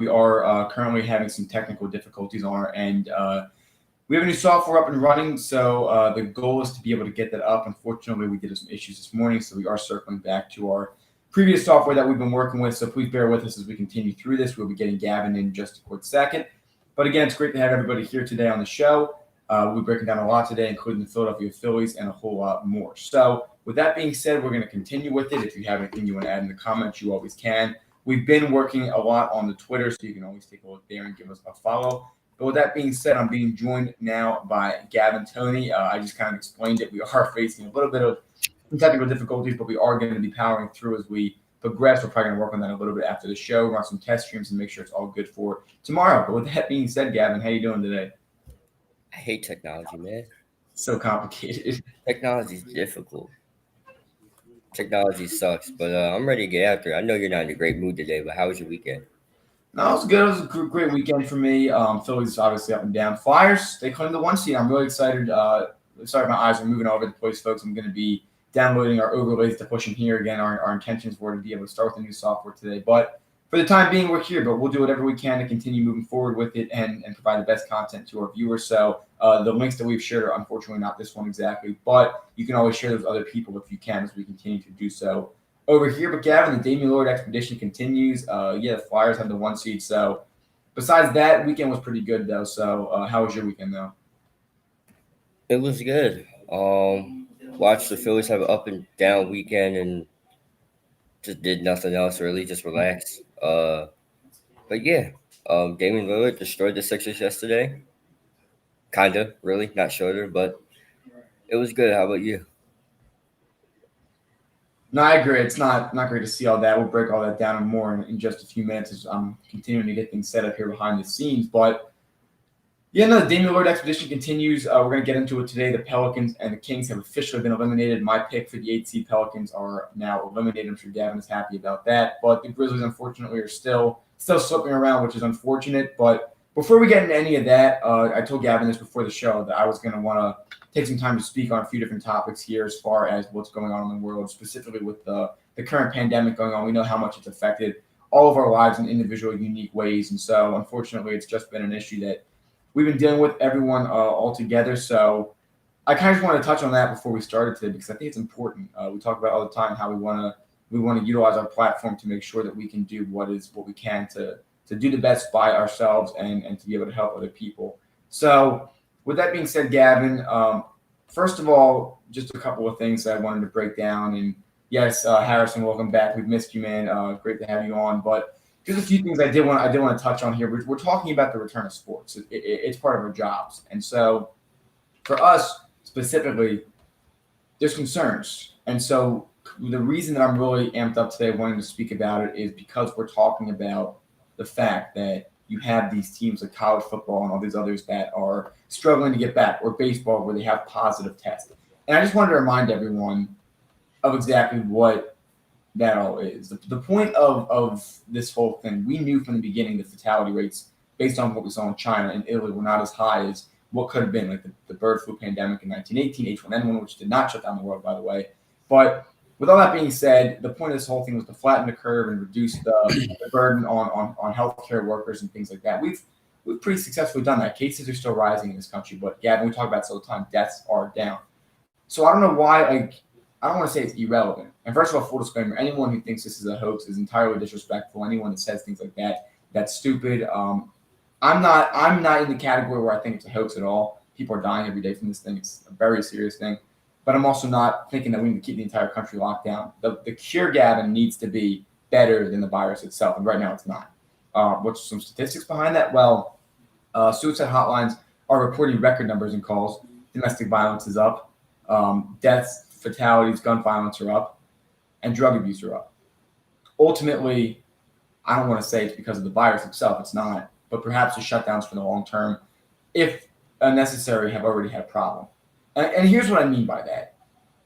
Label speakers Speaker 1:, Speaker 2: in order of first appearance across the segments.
Speaker 1: We are currently having some technical difficulties on our end. We have a new software up and running, so the goal is to be able to get that up. Unfortunately, we did have some issues this morning, so we are circling back to our previous software that we've been working with. So please bear with us as we continue through this. We'll be getting Gavin in just a quick second. But again, it's great to have everybody here today on the show. We'll be breaking down a lot today, including the Philadelphia Phillies and a whole lot more. So with that being said, we're going to continue with it. If you have anything you want to add in the comments, you always can. We've been working a lot on the Twitter, so you can always take a look there and give us a follow. But with that being said, I'm being joined now by Gavin Toney. I just kind of explained it. We are facing a little bit of technical difficulties, but we are going to be powering through as we progress. We're probably going to work on that a little bit after the show, run some test streams, and make sure it's all good for tomorrow. But with that being said, Gavin, how you doing today?
Speaker 2: I hate technology, man.
Speaker 1: So complicated.
Speaker 2: Technology is difficult. Technology sucks, but I'm ready to get after it. I know you're not in a great mood today, but how was your weekend?
Speaker 1: No, it was good. It was a great weekend for me. Phillies obviously up and down. Flyers, they claimed the 1 seed. I'm really excited. Sorry, my eyes are moving all over the place, folks. I'm going to be downloading our overlays to push them here again. Our intentions were to be able to start with the new software today. But for the time being, we're here. But we'll do whatever we can to continue moving forward with it and provide the best content to our viewers. So the links that we've shared are unfortunately not this one exactly. But you can always share those with other people if you can as we continue to do so over here. But Gavin, the Damian Lillard expedition continues. The Flyers have the 1 seed. So besides that, weekend was pretty good though. So how was your weekend though?
Speaker 2: It was good. Watched the Phillies have an up and down weekend and just did nothing else really, just relax. But yeah, Damian Lillard destroyed the Sixers yesterday. Kinda, really, not shoulder, but it was good. How about you?
Speaker 1: No, I agree. It's not great to see all that. We'll break all that down and more in just a few minutes as I'm continuing to get things set up here behind the scenes. But yeah, no, the Damian Lillard expedition continues. We're going to get into it today. The Pelicans and the Kings have officially been eliminated. My pick for the 8 seed Pelicans are now eliminated. I'm sure Gavin is happy about that. But the Grizzlies, unfortunately, are still slipping around, which is unfortunate. But before we get into any of that, I told Gavin this before the show that I was going to want to take some time to speak on a few different topics here as far as what's going on in the world, specifically with the current pandemic going on. We know how much it's affected all of our lives in individual, unique ways. And so, unfortunately, it's just been an issue that we've been dealing with everyone all together. So I kind of just want to touch on that before we started today because I think it's important. We talk about all the time how we want to utilize our platform to make sure that we can do what we can to do the best by ourselves and to be able to help other people. So with that being said, Gavin, first of all, just a couple of things that I wanted to break down. And yes, Harrison, welcome back. We've missed you, man. Great to have you on. But just a few things I did want to touch on here. We're talking about the return of sports. It's part of our jobs. And so for us specifically, there's concerns. And so the reason that I'm really amped up today wanting to speak about it is because we're talking about the fact that you have these teams like college football and all these others that are struggling to get back, or baseball where they have positive tests. And I just wanted to remind everyone of exactly what that all is. The point of this whole thing, we knew from the beginning the fatality rates based on what we saw in China and Italy were not as high as what could have been, like the bird flu pandemic in 1918, H1N1, which did not shut down the world, by the way. But with all that being said, the point of this whole thing was to flatten the curve and reduce the burden on healthcare workers and things like that. We've pretty successfully done that. Cases are still rising in this country, but Gavin, we talk about this all the time, deaths are down. So I don't know why, I don't want to say it's irrelevant. And first of all, full disclaimer, anyone who thinks this is a hoax is entirely disrespectful. Anyone that says things like that, that's stupid. I'm not in the category where I think it's a hoax at all. People are dying every day from this thing. It's a very serious thing. But I'm also not thinking that we need to keep the entire country locked down. The cure, Gavin, needs to be better than the virus itself. And right now it's not. What's some statistics behind that? Well, suicide hotlines are reporting record numbers in calls. Domestic violence is up. Deaths, fatalities, gun violence are up. And drug abuse are up. Ultimately, I don't want to say it's because of the virus itself. It's not. But perhaps the shutdowns for the long term, if necessary, have already had a problem. And here's what I mean by that.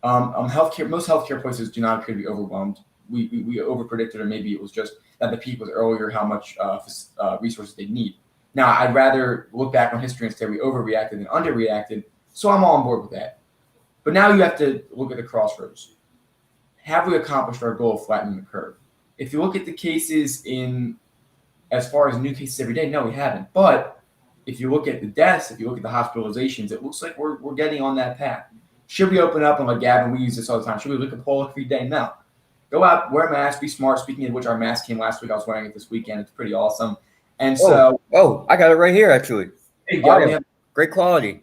Speaker 1: Most healthcare places do not appear to be overwhelmed. We overpredicted, or maybe it was just that the peak was earlier, how much resources they need. Now, I'd rather look back on history and say we overreacted than underreacted, so I'm all on board with that. But now you have to look at the crossroads. Have we accomplished our goal of flattening the curve? If you look at the cases in as far as new cases every day, no, we haven't. But if you look at the deaths, if you look at the hospitalizations, it looks like we're getting on that path. Should we open up and like Gavin, we use this all the time. Should we look at poll every day? No. Go out, wear a mask, be smart. Speaking of which, our mask came last week. I was wearing it this weekend. It's pretty awesome. And so,
Speaker 2: I got it right here actually.
Speaker 1: hey, Gavin,
Speaker 2: Awesome. Great quality.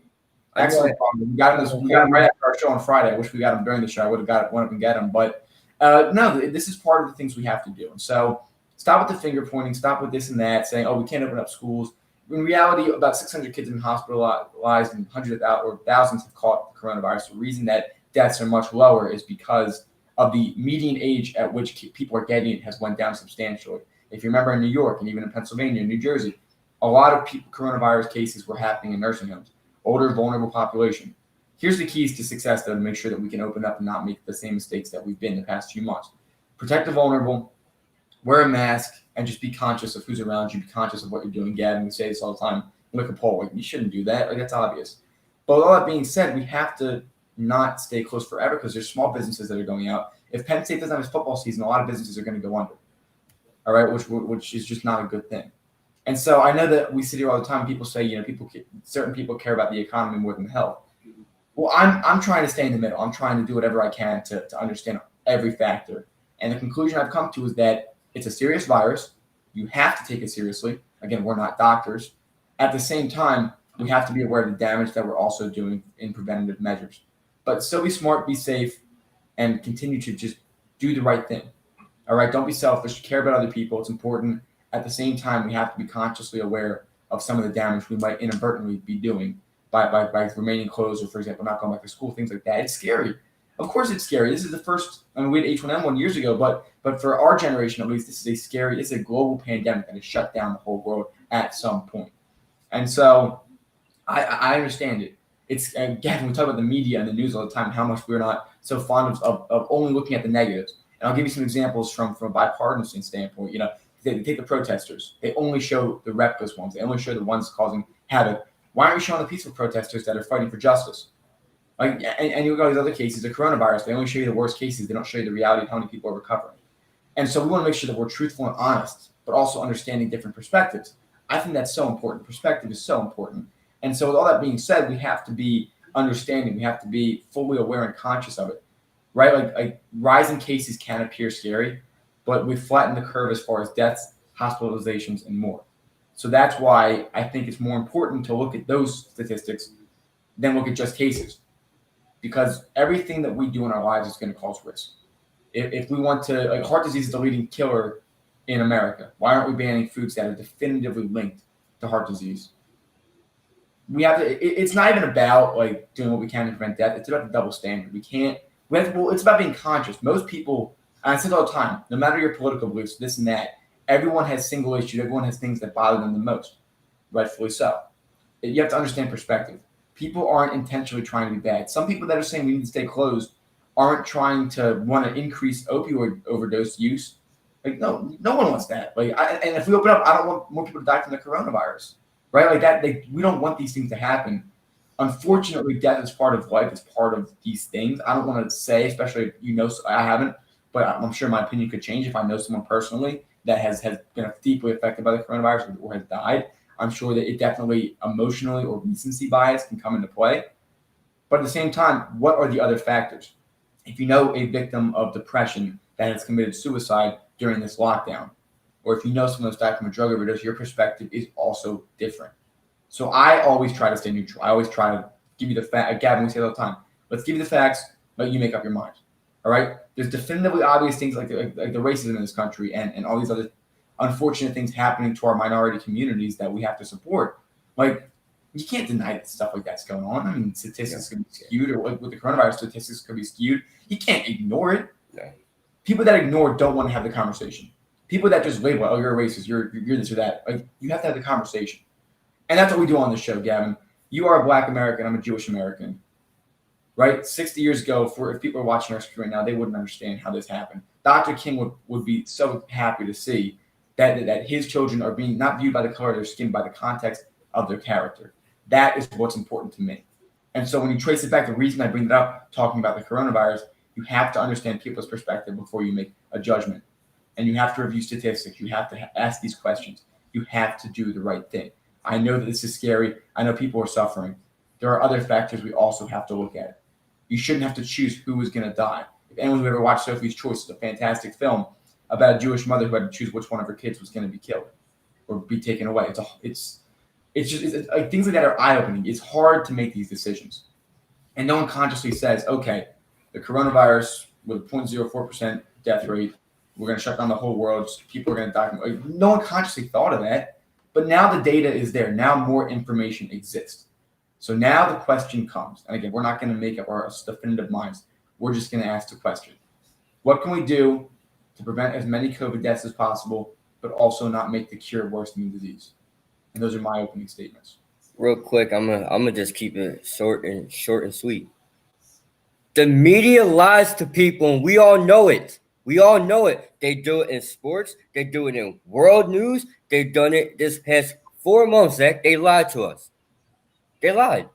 Speaker 1: excellent. We got him right after our show on Friday. I wish we got him during the show. I would have went up and get him. But no, this is part of the things we have to do. And so stop with the finger pointing, stop with this and that, saying, oh, we can't open up schools. In reality, about 600 kids have been hospitalized and hundreds or thousands have caught the coronavirus. The reason that deaths are much lower is because of the median age at which people are getting it has went down substantially. If you remember in New York and even in Pennsylvania and New Jersey, a lot of coronavirus cases were happening in nursing homes, older, vulnerable population. Here's the keys to success, though, to make sure that we can open up and not make the same mistakes that we've been the past few months. Protect the vulnerable, wear a mask, and just be conscious of who's around you. Be conscious of what you're doing. Gavin, we say this all the time. Look a poll. Like, you shouldn't do that. Like, that's obvious. But with all that being said, we have to not stay closed forever because there's small businesses that are going out. If Penn State doesn't have its football season, a lot of businesses are going to go under. All right, which is just not a good thing. And so I know that we sit here all the time. People say, certain people care about the economy more than health. Well, I'm trying to stay in the middle. I'm trying to do whatever I can to understand every factor. And the conclusion I've come to is that it's a serious virus. You have to take it seriously. Again, we're not doctors. At the same time, we have to be aware of the damage that we're also doing in preventative measures. But still be smart, be safe, and continue to just do the right thing. All right, don't be selfish. Care about other people. It's important. At the same time, we have to be consciously aware of some of the damage we might inadvertently be doing by remaining closed or, for example, not going back to school, things like that. It's scary. Of course it's scary. This is the first, we had H1N1 years ago, but for our generation, at least, this is a global pandemic that has shut down the whole world at some point. And so I understand it. It's, again, we talk about the media and the news all the time, how much we're not so fond of only looking at the negatives. And I'll give you some examples from a bipartisan standpoint. They take the protesters. They only show the reckless ones. They only show the ones causing havoc. Why aren't we showing the peaceful protesters that are fighting for justice? And you look at these other cases, the coronavirus, they only show you the worst cases. They don't show you the reality of how many people are recovering. And so we want to make sure that we're truthful and honest, but also understanding different perspectives. I think that's so important. Perspective is so important. And so with all that being said, we have to be understanding. We have to be fully aware and conscious of it, right? Like rising cases can appear scary, but we've flattened the curve as far as deaths, hospitalizations, and more. So that's why I think it's more important to look at those statistics than look at just cases, because everything that we do in our lives is going to cause risk. If we want to, like, heart disease is the leading killer in America. Why aren't we banning foods that are definitively linked to heart disease? We have to. It's not even about like doing what we can to prevent death. It's about the double standard. It's about being conscious. Most people, and I say it all the time, no matter your political beliefs, this and that, everyone has single issues. Everyone has things that bother them the most, rightfully so. You have to understand perspective. People aren't intentionally trying to be bad. Some people that are saying we need to stay closed aren't trying to want to increase opioid overdose use. Like, no one wants that. And if we open up, I don't want more people to die from the coronavirus, right? Like that, we don't want these things to happen. Unfortunately, death is part of life. It's part of these things. I don't want to say, especially if I haven't, but I'm sure my opinion could change if I know someone personally that has been deeply affected by the coronavirus or has died. I'm sure that it definitely emotionally or recency bias can come into play. But at the same time, what are the other factors? If you know a victim of depression that has committed suicide during this lockdown, or if you know someone that's died from a drug overdose, your perspective is also different. So I always try to stay neutral. I always try to give you the fact. Gavin, we say it all the time. Let's give you the facts, let you make up your mind. All right? There's definitively obvious things like the racism in this country and all these other unfortunate things happening to our minority communities that we have to support. Like, you can't deny that stuff like that's going on. I mean, statistics could be skewed, or with the coronavirus, statistics could be skewed. You can't ignore it. Yeah. People that ignore don't want to have the conversation. People that just label, oh, you're a racist, you're this or that. Like, you have to have the conversation. And that's what we do on this show, Gavin. You are a Black American. I'm a Jewish American. Right? 60 years ago, if people are watching our screen right now, they wouldn't understand how this happened. Dr. King would be so happy to see that his children are being not viewed by the color of their skin, by the context of their character. That is what's important to me. And so when you trace it back, the reason I bring it up, talking about the coronavirus, you have to understand people's perspective before you make a judgment. And you have to review statistics. You have to ask these questions. You have to do the right thing. I know that this is scary. I know people are suffering. There are other factors we also have to look at. You shouldn't have to choose who is going to die. If anyone who ever watched Sophie's Choice, it's a fantastic film about a Jewish mother who had to choose which one of her kids was going to be killed or be taken away. It's like things like that are eye opening. It's hard to make these decisions, and no one consciously says, okay, the coronavirus with a 0.04% death rate, we're going to shut down the whole world. People are going to die. Like, no one consciously thought of that, but now the data is there. Now more information exists. So now the question comes, and again, we're not going to make up our definitive minds. We're just going to ask the question: what can we do to prevent as many COVID deaths as possible, but also not make the cure worse than the disease? And those are my opening statements.
Speaker 2: Real quick, I'm gonna just keep it short and sweet. The media lies to people, and we all know it. We all know it. They do it in sports. They do it in world news. They've done it this past 4 months, Zach. They lied to us. They lied.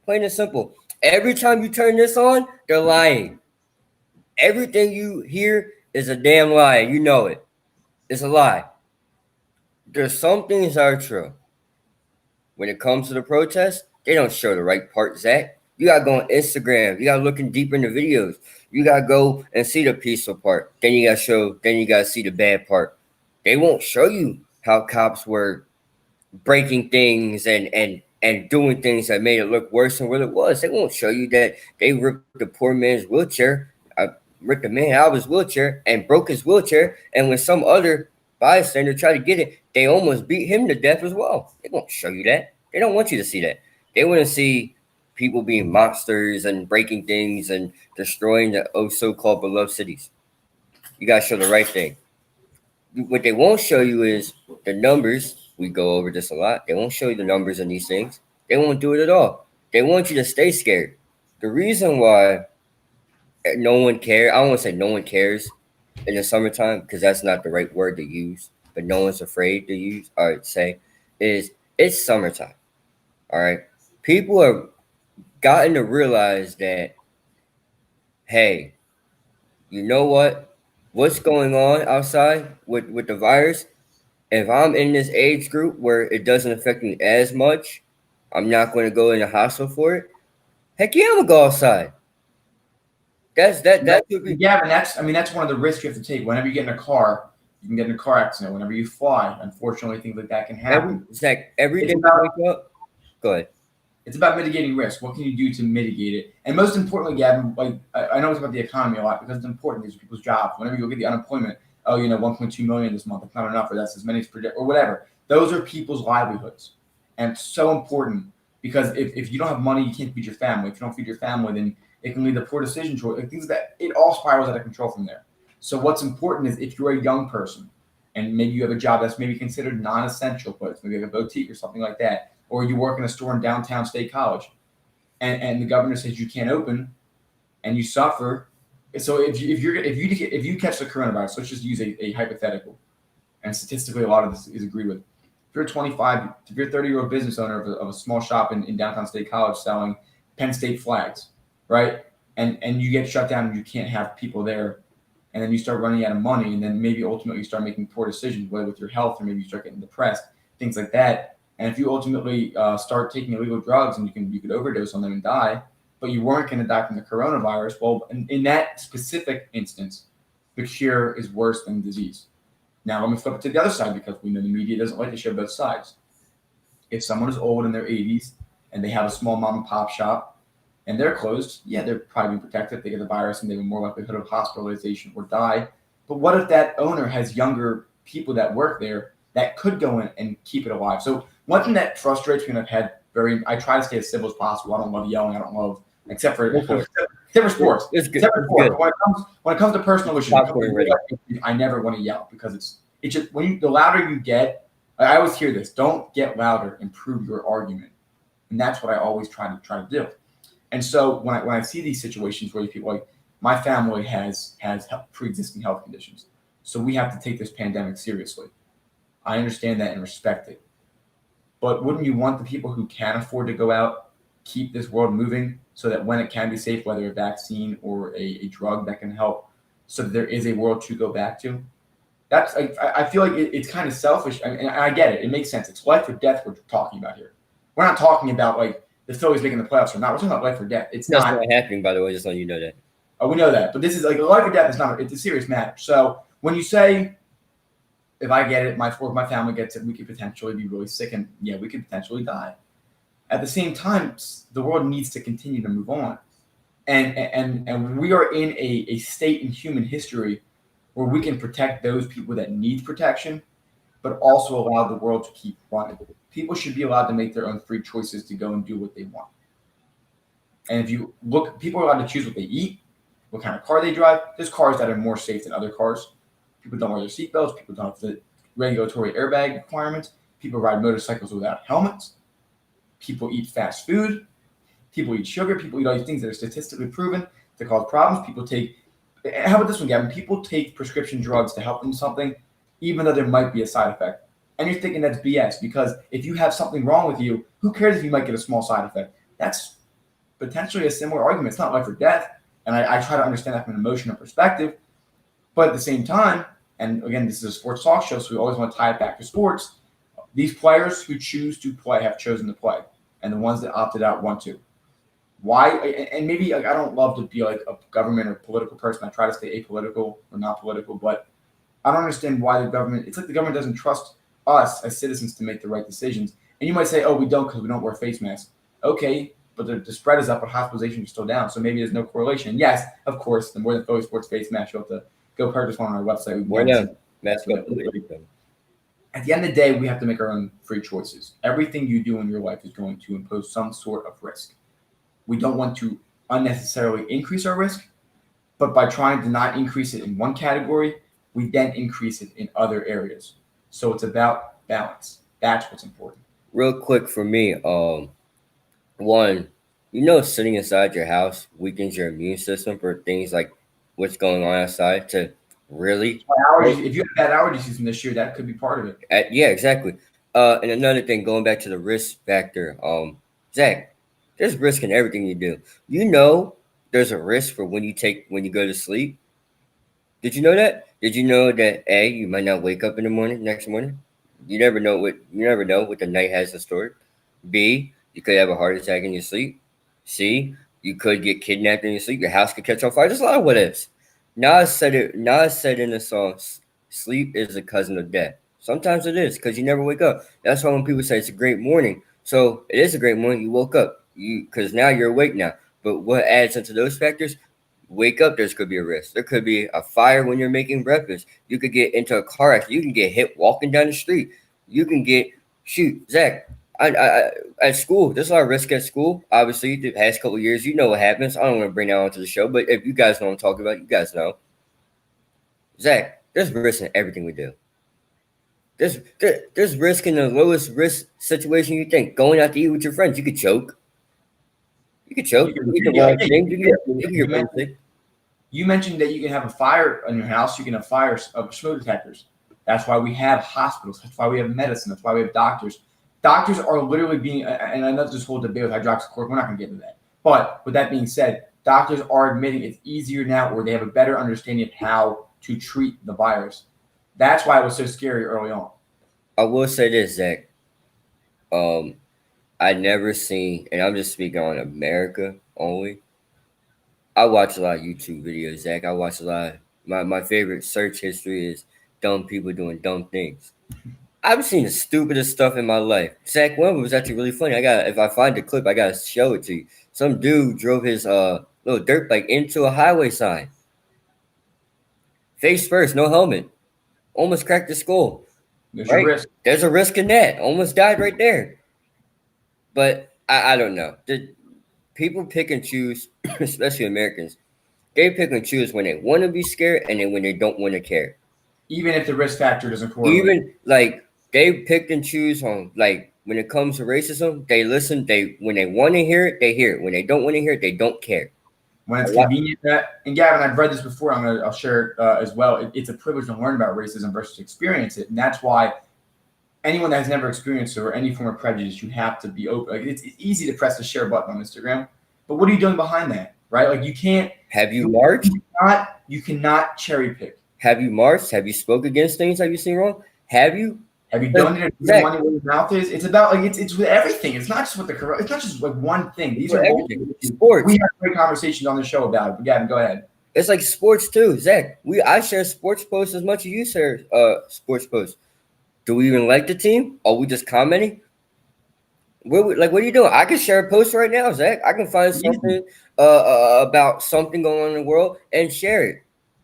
Speaker 2: Plain and simple. Every time you turn this on, they're lying. Everything you hear is a damn lie. You know it. It's a lie. There's some things that are true. When it comes to the protest, they don't show the right part, Zach. You gotta go on Instagram. You gotta look in deeper in the videos. You gotta go and see the peaceful part. Then you gotta see the bad part. They won't show you how cops were breaking things and doing things that made it look worse than what it was. They won't show you that they ripped the poor man's wheelchair, ripped the man out of his wheelchair and broke his wheelchair. And when some other bystander tried to get it, they almost beat him to death as well. They won't show you that. They don't want you to see that. They want to see people being monsters and breaking things and destroying the so-called beloved cities. You got to show the right thing. What they won't show you is the numbers. We go over this a lot. They won't show you the numbers in these things. They won't do it at all. They want you to stay scared. The reason why no one cares, I don't want to say no one cares in the summertime, because that's not the right word to use, but no one's afraid to use or say, is it's summertime. All right. People have gotten to realize that, hey, you know what? What's going on outside with the virus? If I'm in this age group where it doesn't affect me as much, I'm not going to go in the hospital for it. Heck yeah, I'm gonna go outside. That's
Speaker 1: Gavin, that's one of the risks you have to take. Whenever you get in a car, you can get in a car accident. Whenever you fly, unfortunately, things like that can happen.
Speaker 2: Every day you wake up. Go ahead.
Speaker 1: It's about mitigating risk. What can you do to mitigate it? And most importantly, Gavin, like I know it's about the economy a lot because it's important. These are people's jobs. Whenever you go get the unemployment, 1.2 million this month. It's not enough, or that's as many as project or whatever. Those are people's livelihoods, and it's so important because if you don't have money, you can't feed your family. If you don't feed your family, then it can lead to poor decision choice. Like things that it all spirals out of control from there. So what's important is if you're a young person and maybe you have a job that's maybe considered non-essential, but it's maybe like a boutique or something like that, or you work in a store in downtown State College, and the governor says you can't open, and you suffer. So if you catch the coronavirus, let's just use a hypothetical, and statistically a lot of this is agreed with. If you're 25, if you're a 30-year-old business owner of a small shop in downtown State College selling Penn State flags, right? And you get shut down and you can't have people there, and then you start running out of money, and then maybe ultimately you start making poor decisions, whether with your health or maybe you start getting depressed, things like that. And if you ultimately start taking illegal drugs and you could overdose on them and die, but you weren't going to die from the coronavirus, well, in that specific instance, the cure is worse than the disease. Now, let me flip it to the other side because we know the media doesn't like to show both sides. If someone is old in their 80s and they have a small mom and pop shop and they're closed, yeah, they're probably protected. They get the virus and they have more likelihood of hospitalization or die. But what if that owner has younger people that work there that could go in and keep it alive? So one thing that frustrates me, and I try to stay as civil as possible. I don't love yelling. I don't love, except for sports.
Speaker 2: It's good.
Speaker 1: Except for sports. When it comes to personal issues, I never want to yell because it's just the louder you get. I always hear this: don't get louder, improve your argument, and that's what I always try to do. And so when I see these situations where people like my family has pre-existing health conditions, so we have to take this pandemic seriously. I understand that and respect it. But wouldn't you want the people who can afford to go out keep this world moving so that when it can be safe, whether a vaccine or a drug that can help, so that there is a world to go back to? That's like I feel like it's kind of selfish, and I get it. It makes sense. It's life or death we're talking about here. We're not talking about like the Phillies making the playoffs or not. We're talking about life or death. It's
Speaker 2: That's
Speaker 1: not.
Speaker 2: not happening, by the way. Just letting you know that.
Speaker 1: We know that, but this is like life or death is not. It's a serious matter. So when you say, if I get it, my family gets it, we could potentially be really sick, and yeah, we could potentially die. At the same time, the world needs to continue to move on, and we are in a state in human history where we can protect those people that need protection, but also allow the world to keep running. People should be allowed to make their own free choices to go and do what they want. And if you look, people are allowed to choose what they eat, what kind of car they drive. There's cars that are more safe than other cars. People don't wear their seatbelts. People don't have the regulatory airbag requirements. People ride motorcycles without helmets. People eat fast food. People eat sugar. People eat all these things that are statistically proven to cause problems. People take, how about this one, Gavin? People take prescription drugs to help them something, even though there might be a side effect. And you're thinking that's BS because if you have something wrong with you, who cares if you might get a small side effect? That's potentially a similar argument. It's not life or death. And I try to understand that from an emotional perspective. But at the same time, and again, this is a sports talk show, so we always want to tie it back to sports. These players who choose to play have chosen to play, and the ones that opted out want to. Why? And maybe like, I don't love to be like a government or political person. I try to stay apolitical or not political, but I don't understand why the government. It's like the government doesn't trust us as citizens to make the right decisions. And you might say, "Oh, we don't because we don't wear face masks." Okay, but the spread is up, but hospitalization is still down. So maybe there's no correlation. And yes, of course, the more than Philly sports face mask, you'll have to go purchase one on our website.
Speaker 2: We're done. Mask up.
Speaker 1: At the end of the day, we have to make our own free choices. Everything you do in your life is going to impose some sort of risk. We don't want to unnecessarily increase our risk, but by trying to not increase it in one category, we then increase it in other areas. So it's about balance. That's what's important.
Speaker 2: Real quick for me, one, sitting inside your house weakens your immune system for things like what's going on outside to really.
Speaker 1: Allergies, if you have bad allergy season this year, that could be part of it.
Speaker 2: Yeah, exactly. And another thing, going back to the risk factor, Zach, there's risk in everything you do. There's a risk for when you go to sleep. Did you know that? Did you know that A, you might not wake up in the next morning? You never know what the night has in store. B, you could have a heart attack in your sleep. C, you could get kidnapped in your sleep. Your house could catch on fire. There's a lot of what ifs. Nas said in the song, sleep is a cousin of death. Sometimes it is because you never wake up. That's why when people say it's a great morning. So it is a great morning. You woke up. Because now you're awake now. But what adds into those factors? Wake up, there could be a risk. There could be a fire when you're making breakfast. You could get into a car accident. You can get hit walking down the street. You can Zach, at school, there's a lot of risk at school. Obviously, the past couple of years, you know what happens. I don't want to bring that onto the show, but if you guys know what I'm talking about, you guys know. Zach, there's risk in everything we do. There's risk in the lowest risk situation you think. Going out to eat with your friends, you could choke. You could choke.
Speaker 1: You mentioned that you can have a fire in your house. You can have fire smoke detectors. That's why we have hospitals. That's why we have medicine. That's why we have doctors. Doctors are literally being, and I know this whole debate with hydroxychloroquine, we're not going to get into that. But with that being said, doctors are admitting it's easier now or they have a better understanding of how to treat the virus. That's why it was so scary early on.
Speaker 2: I will say this, Zach. I never seen, and I'm just speaking on America only. I watch a lot of YouTube videos, Zach. I watch a lot. My favorite search history is dumb people doing dumb things. I've seen the stupidest stuff in my life. Zach, one of them was actually really funny. If I find the clip, I gotta show it to you. Some dude drove his little dirt bike into a highway sign. Face first, no helmet. Almost cracked his skull.
Speaker 1: There's a risk.
Speaker 2: There's a risk in that. Almost died right there. But I don't know. People pick and choose, especially Americans. They pick and choose when they want to be scared and then when they don't want to care.
Speaker 1: Even if the risk factor doesn't correlate.
Speaker 2: Even like they pick and choose on like when it comes to racism, they listen. When they want to hear it, they hear it. When they don't want to hear it, they don't care.
Speaker 1: When it's convenient, and Gavin, I've read this before. I'll share it as well. It's a privilege to learn about racism versus experience it, and that's why anyone that has never experienced it or any form of prejudice, you have to be open. Like it's easy to press the share button on Instagram, but what are you doing behind that, right? Like you can't.
Speaker 2: Have you marched?
Speaker 1: You cannot cherry pick.
Speaker 2: Have you marched? Have you spoke against things? Have you seen wrong? Have you?
Speaker 1: Have you
Speaker 2: But
Speaker 1: donated your
Speaker 2: Zach,
Speaker 1: money where your mouth is? It's about like it's with everything. It's not just with the corrupt. It's not just like one thing. These
Speaker 2: for
Speaker 1: are
Speaker 2: everything.
Speaker 1: multiple issues.
Speaker 2: Sports.
Speaker 1: We have great conversations on the show about it. But Gavin, go ahead.
Speaker 2: It's like sports too, Zach. I share sports posts as much as you share sports posts. Do we even like the team? Are we just commenting? What are you doing? I can share a post right now, Zach. I can find
Speaker 1: Easy.
Speaker 2: something about something going on in the world and share it.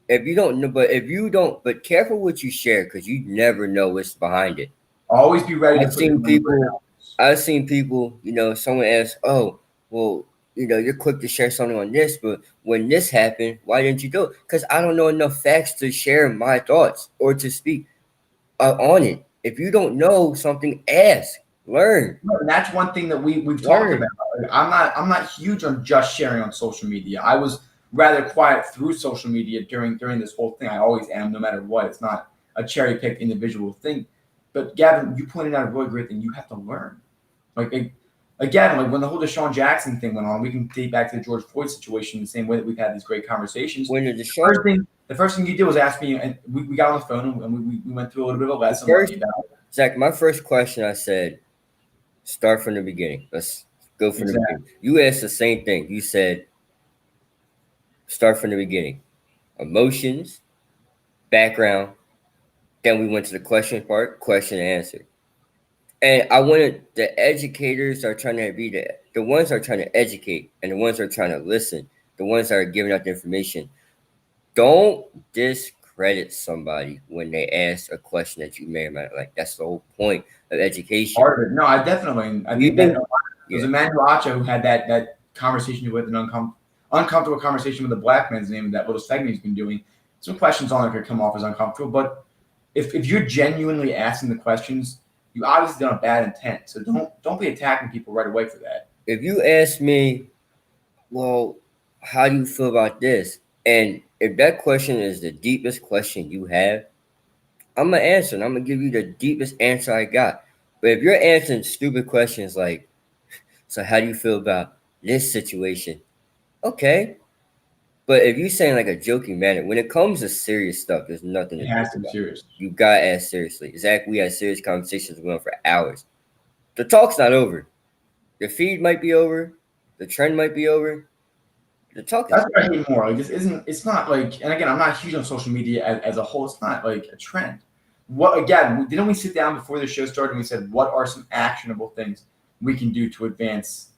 Speaker 2: If you don't know, but careful what you share because you never know what's behind it.
Speaker 1: Always be ready to
Speaker 2: I've
Speaker 1: put your
Speaker 2: seen
Speaker 1: money where your
Speaker 2: people.
Speaker 1: mouth is.
Speaker 2: I've seen people. Someone asks, "Oh, well, you're quick to share something on this, but when this happened, why didn't you do it?" Because I don't know enough facts to share my thoughts or to speak on it. If you don't know something, ask, learn,
Speaker 1: No, and that's one thing that we've talked
Speaker 2: learn.
Speaker 1: about. Like, I'm not huge on just sharing on social media. I was rather quiet through social media during this whole thing. I always am, no matter what. It's not a cherry picked individual thing. But Gavin, you pointed out a really great thing. You have to learn. Again, like when the whole Deshaun Jackson thing went on, we can date back to the George Floyd situation the same way that we've had these great conversations.
Speaker 2: When the
Speaker 1: The
Speaker 2: Deshaun,
Speaker 1: first thing you did was ask me, and we got on the phone and we went through a little bit of a lesson on
Speaker 2: first
Speaker 1: me about
Speaker 2: Zach, my first question, I said, start from the beginning. Let's go from the
Speaker 1: exactly.
Speaker 2: beginning. You asked the same thing. You said, start from the beginning. Emotions, background. Then we went to the question part, question and answer. And I wanted the educators are trying to be the ones that are trying to educate and the ones that are trying to listen, the ones that are giving out the information. Don't discredit somebody when they ask a question that you may or may not like. That's the whole point of education.
Speaker 1: Part of it. No, I definitely. I think that
Speaker 2: Even
Speaker 1: it was
Speaker 2: yeah,
Speaker 1: Emmanuel Acho who had that conversation with an uncomfortable conversation with a black man's name. That little segment he's been doing. Some questions on there could come off as uncomfortable, but if you're genuinely asking the questions, you obviously done a bad intent. So don't be attacking people right away for that.
Speaker 2: if you ask me, well, how do you feel about this? And if that question is the deepest question you have, I'm gonna answer and I'm gonna give you the deepest answer I got. But if you're answering stupid questions like, so how do you feel about this situation? Okay. But if you're saying like a joking manner, when it comes to serious stuff, there's nothing
Speaker 1: It
Speaker 2: to
Speaker 1: has
Speaker 2: joke
Speaker 1: to be
Speaker 2: about.
Speaker 1: serious.
Speaker 2: You gotta ask seriously. Zach, we had serious conversations going on for hours. The talk's not over. The feed might be over. The trend might be over. The talk is
Speaker 1: That's what I hate more. Like this isn't. It's not like. And again, I'm not huge on social media as a whole. It's not like a trend. What again? Didn't we sit down before the show started and we said what are some actionable things we can do to advance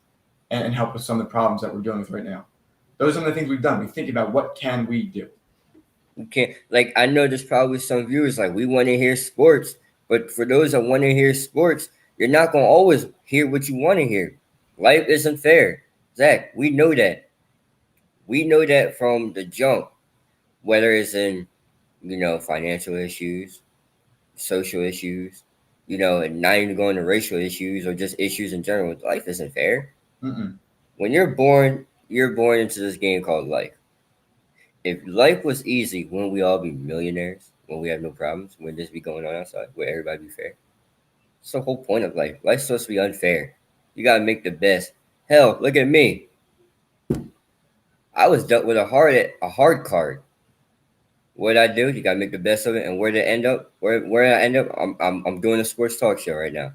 Speaker 1: and help with some of the problems that we're dealing with right now? Those are the things we've done. We think about what can we do.
Speaker 2: you can't like I know there's probably some viewers like we want to hear sports, but for those that want to hear sports, you're not gonna always hear what you want to hear. Life isn't fair. Zach, we know that. We know that from the jump, whether it's in, financial issues, social issues, and not even going to racial issues or just issues in general. Life isn't fair.
Speaker 1: Mm-mm.
Speaker 2: When you're born into this game called life. If life was easy, wouldn't we all be millionaires? When we have no problems? Wouldn't this be going on outside? Would everybody be fair? It's the whole point of life. Life's supposed to be unfair. You gotta make the best. Hell, look at me. I was dealt with a hard card. What I do? You gotta make the best of it. And where to end up? Where I end up? I'm doing a sports talk show right now.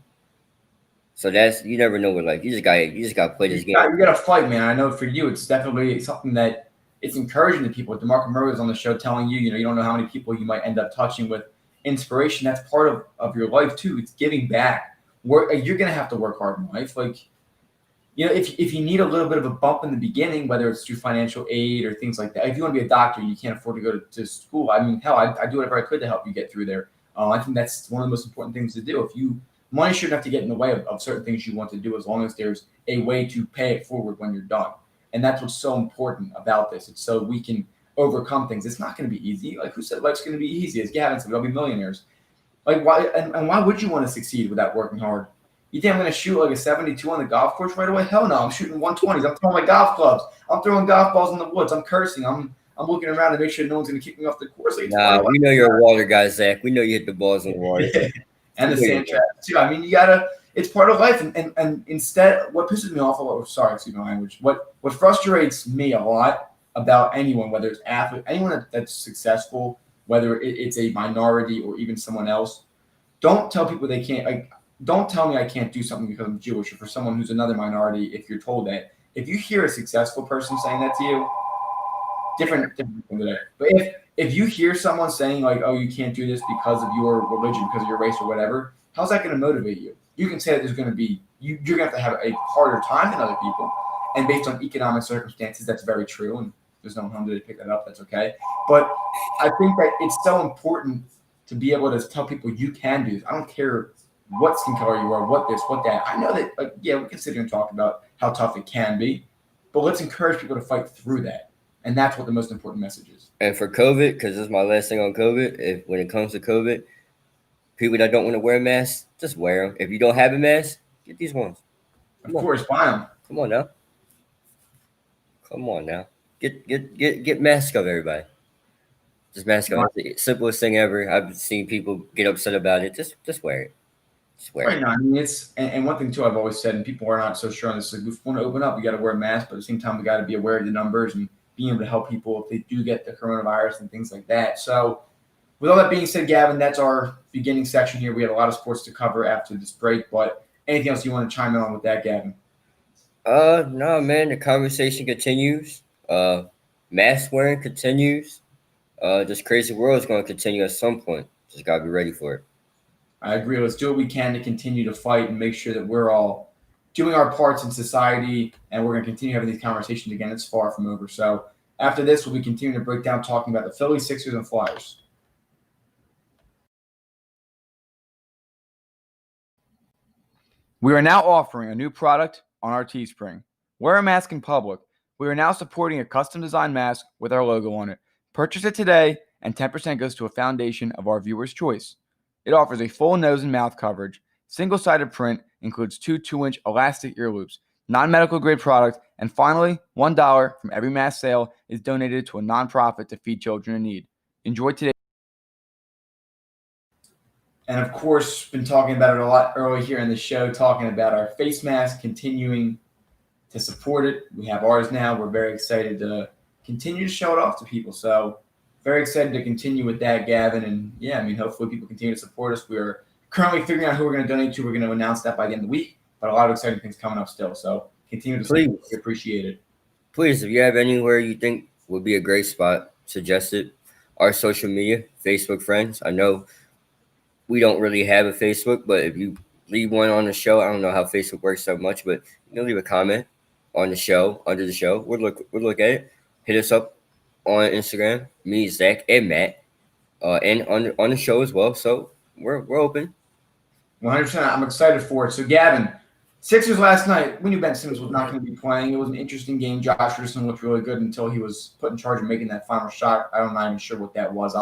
Speaker 2: So that's you never know what life. You just gotta play this game.
Speaker 1: You got to fight, man. I know for you, it's definitely something that it's encouraging to people. DeMarco Murray was on the show telling you, you don't know how many people you might end up touching with inspiration. That's part of your life too. It's giving back. You're gonna have to work hard in life. Like if you need a little bit of a bump in the beginning, whether it's through financial aid or things like that. If you want to be a doctor and you can't afford to go to school, I mean, hell, I do whatever I could to help you get through there. I think that's one of the most important things to do. Money shouldn't have to get in the way of certain things you want to do as long as there's a way to pay it forward when you're done. And that's what's so important about this. It's so we can overcome things. It's not going to be easy. Like who said life's going to be easy? As Gavin said, we'll be millionaires. Like why and why would you want to succeed without working hard? You think I'm going to shoot like a 72 on the golf course right away? Hell no! I'm shooting 120s. I'm throwing my golf clubs. I'm throwing golf balls in the woods. I'm cursing. I'm looking around to make sure no one's going to kick me off the course. Like,
Speaker 2: Nah, we know you're a water guy, Zach. We know you hit the balls in the water.
Speaker 1: and the sand traps too. I mean, you gotta. It's part of life, and instead, what pisses me off a lot. Sorry, excuse my language. What frustrates me a lot about anyone, whether it's athlete, anyone that's successful, whether it's a minority or even someone else. Don't tell people they can't. Like, don't tell me I can't do something because I'm Jewish, or for someone who's another minority. If you're told that, if you hear a successful person saying that to you, different from today. But if you hear someone saying like, "Oh, you can't do this because of your religion, because of your race, or whatever," how's that going to motivate you? You can say that there's going to be you're going to have a harder time than other people, and based on economic circumstances, that's very true. And there's no harm to pick that up. That's okay. But I think that it's so important to be able to tell people you can do this. I don't care what skin color you are, what this, what that. I know that, like, yeah, we can sit here and talk about how tough it can be, but let's encourage people to fight through that. And that's what the most important message is.
Speaker 2: And for COVID, because this is my last thing on COVID, if when it comes to COVID, people that don't want to wear masks, just wear them. If you don't have a mask, get these ones.
Speaker 1: Of course, buy them.
Speaker 2: Come on now. Come on now. Get mask up, everybody. Just mask up. It's the simplest thing ever. I've seen people get upset about it. Just wear it. Just wear
Speaker 1: Right
Speaker 2: it.
Speaker 1: now, I mean, it's and one thing too I've always said, and people are not so sure on this. Like, we want to open up, we got to wear a mask, but at the same time, we got to be aware of the numbers and being able to help people if they do get the coronavirus and things like that. So, with all that being said, Gavin, that's our beginning section here. We have a lot of sports to cover after this break, but anything else you want to chime in on with that, Gavin?
Speaker 2: No, man. The conversation continues. Mask wearing continues. This crazy world is going to continue at some point. Just gotta be ready for it.
Speaker 1: I agree. Let's do what we can to continue to fight and make sure that we're all doing our parts in society, and we're going to continue having these conversations again. It's far from over. So after this, we'll be continuing to break down talking about the Phillies, Sixers, and Flyers. We are now offering a new product on our Teespring. Wear a mask in public. We are now supporting a custom designed mask with our logo on it. Purchase it today, and 10% goes to a foundation of our viewers' choice. It offers a full nose and mouth coverage, single-sided print, includes two 2-inch elastic ear loops, non-medical grade product, and finally, $1 from every mask sale is donated to a nonprofit to feed children in need. Enjoy today. And of course, been talking about it a lot early here in the show, talking about our face mask, continuing to support it. We have ours now. We're very excited to continue to show it off to people. So very excited to continue with that, Gavin. And yeah, I mean, hopefully people continue to support us. We're currently figuring out who we're going to donate to. We're going to announce that by the end of the week, but a lot of exciting things coming up still. So continue to support. We appreciate it.
Speaker 2: Please, if you have anywhere you think would be a great spot, suggest it. Our social media, Facebook friends. I know we don't really have a Facebook, but if you leave one on the show, I don't know how Facebook works so much, but you can leave a comment on the show, under the show. We'll look at it. Hit us up on Instagram, me, Zach, and Matt, and on the show as well. So we're open.
Speaker 1: 100%. I'm excited for it. So Gavin, Sixers last night, we knew Ben Simmons was not going to be playing. It was an interesting game. Josh Richardson looked really good until he was put in charge of making that final shot. I'm not even sure what that was.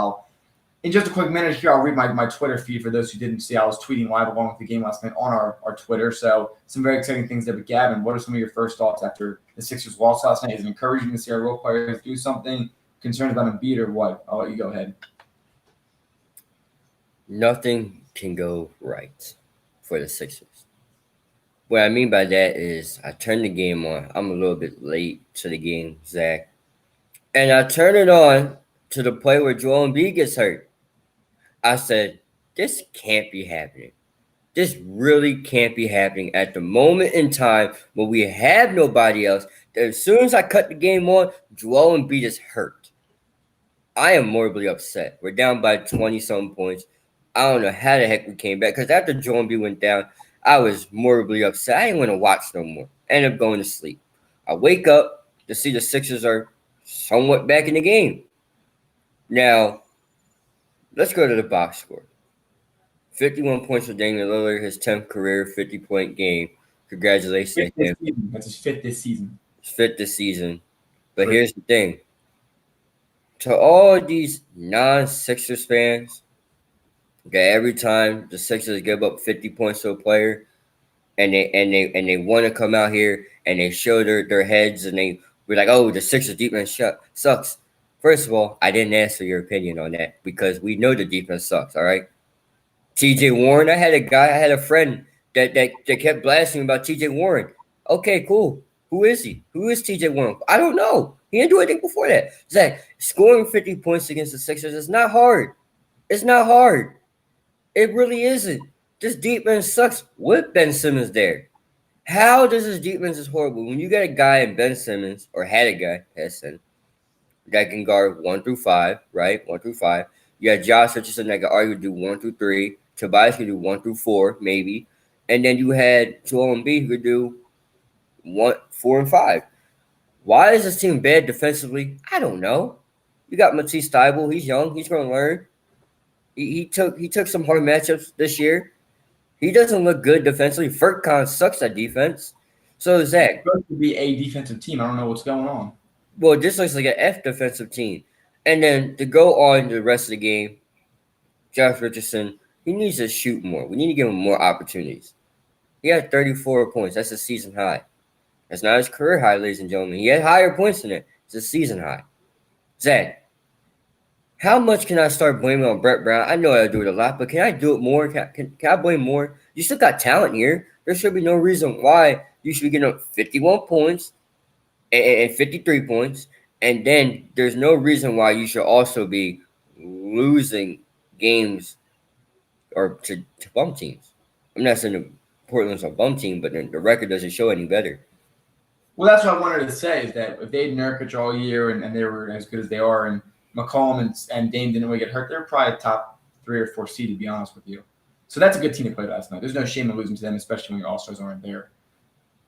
Speaker 1: In just a quick minute here, I'll read my Twitter feed for those who didn't see. I was tweeting live along with the game last night on our Twitter. So some very exciting things there. But Gavin, what are some of your first thoughts after the Sixers lost last night? Is it encouraging to see our role players do something? Concerned about Embiid or what? I'll let you go ahead.
Speaker 2: Nothing can go right for the Sixers. What I mean by that is I turned the game on. I'm a little bit late to the game, Zach. And I turn it on to the play where Joel Embiid gets hurt. I said, this can't be happening. This really can't be happening at the moment in time when we have nobody else. As soon as I cut the game on, Joel Embiid is hurt. I am morbidly upset. We're down by 20-something points. I don't know how the heck we came back. Because after Joel Embiid went down, I was morbidly upset. I didn't want to watch no more. I ended up going to sleep. I wake up to see the Sixers are somewhat back in the game. Now, let's go to the box score. 51 points for Damian Lillard, his 10th career 50-point game. Congratulations to him.
Speaker 1: That's his fifth this season.
Speaker 2: His fifth this season. But here's the thing. To all these non-Sixers fans, okay, every time the Sixers give up 50 points to a player, and they want to come out here and they show their heads and they be like, oh, the Sixers defense sucks. First of all, I didn't ask for your opinion on that because we know the defense sucks, all right? TJ Warren, I had a friend that kept blasting about TJ Warren. Okay, cool. Who is he? Who is TJ Warren? I don't know. He didn't do anything before that. Zach, scoring 50 points against the Sixers is not hard. It's not hard. It really isn't. This defense sucks with Ben Simmons there. How does this defense is horrible when you got a guy in Ben Simmons, or had a guy, Heston, that can guard 1 through 5, right? 1 through 5. You got Josh Richardson that can argue do 1 through 3. Tobias could do 1 through 4, maybe. And then you had Joel Embiid who could do 4 and 5. Why is this team bad defensively? I don't know. You got Matisse Thybulle. He's young. He's going to learn. He took some hard matchups this year. He doesn't look good defensively. Furkan sucks at defense. So Zach,
Speaker 1: It's supposed to be a defensive team. I don't know what's going on.
Speaker 2: well, this looks like an F defensive team. And then to go on the rest of the game, Josh Richardson, he needs to shoot more. We need to give him more opportunities. He had 34 points. That's a season high. That's not his career high, ladies and gentlemen. He had higher points than it. It's a season high. Zach, how much can I start blaming on Brett Brown? I know I do it a lot, but can I do it more? Can I blame more? You still got talent here. There should be no reason why you should be getting up 51 points and 53 points, and then there's no reason why you should also be losing games or to bum teams. I'm not saying that Portland's a bum team, but the record doesn't show any better.
Speaker 1: Well, that's what I wanted to say is that if they had Nurkic all year and they were as good as they are, and McCollum and Dame didn't really get hurt, they're probably a top 3 or 4 seed, to be honest with you. So that's a good team to play last night. There's no shame in losing to them, especially when your All-Stars aren't there.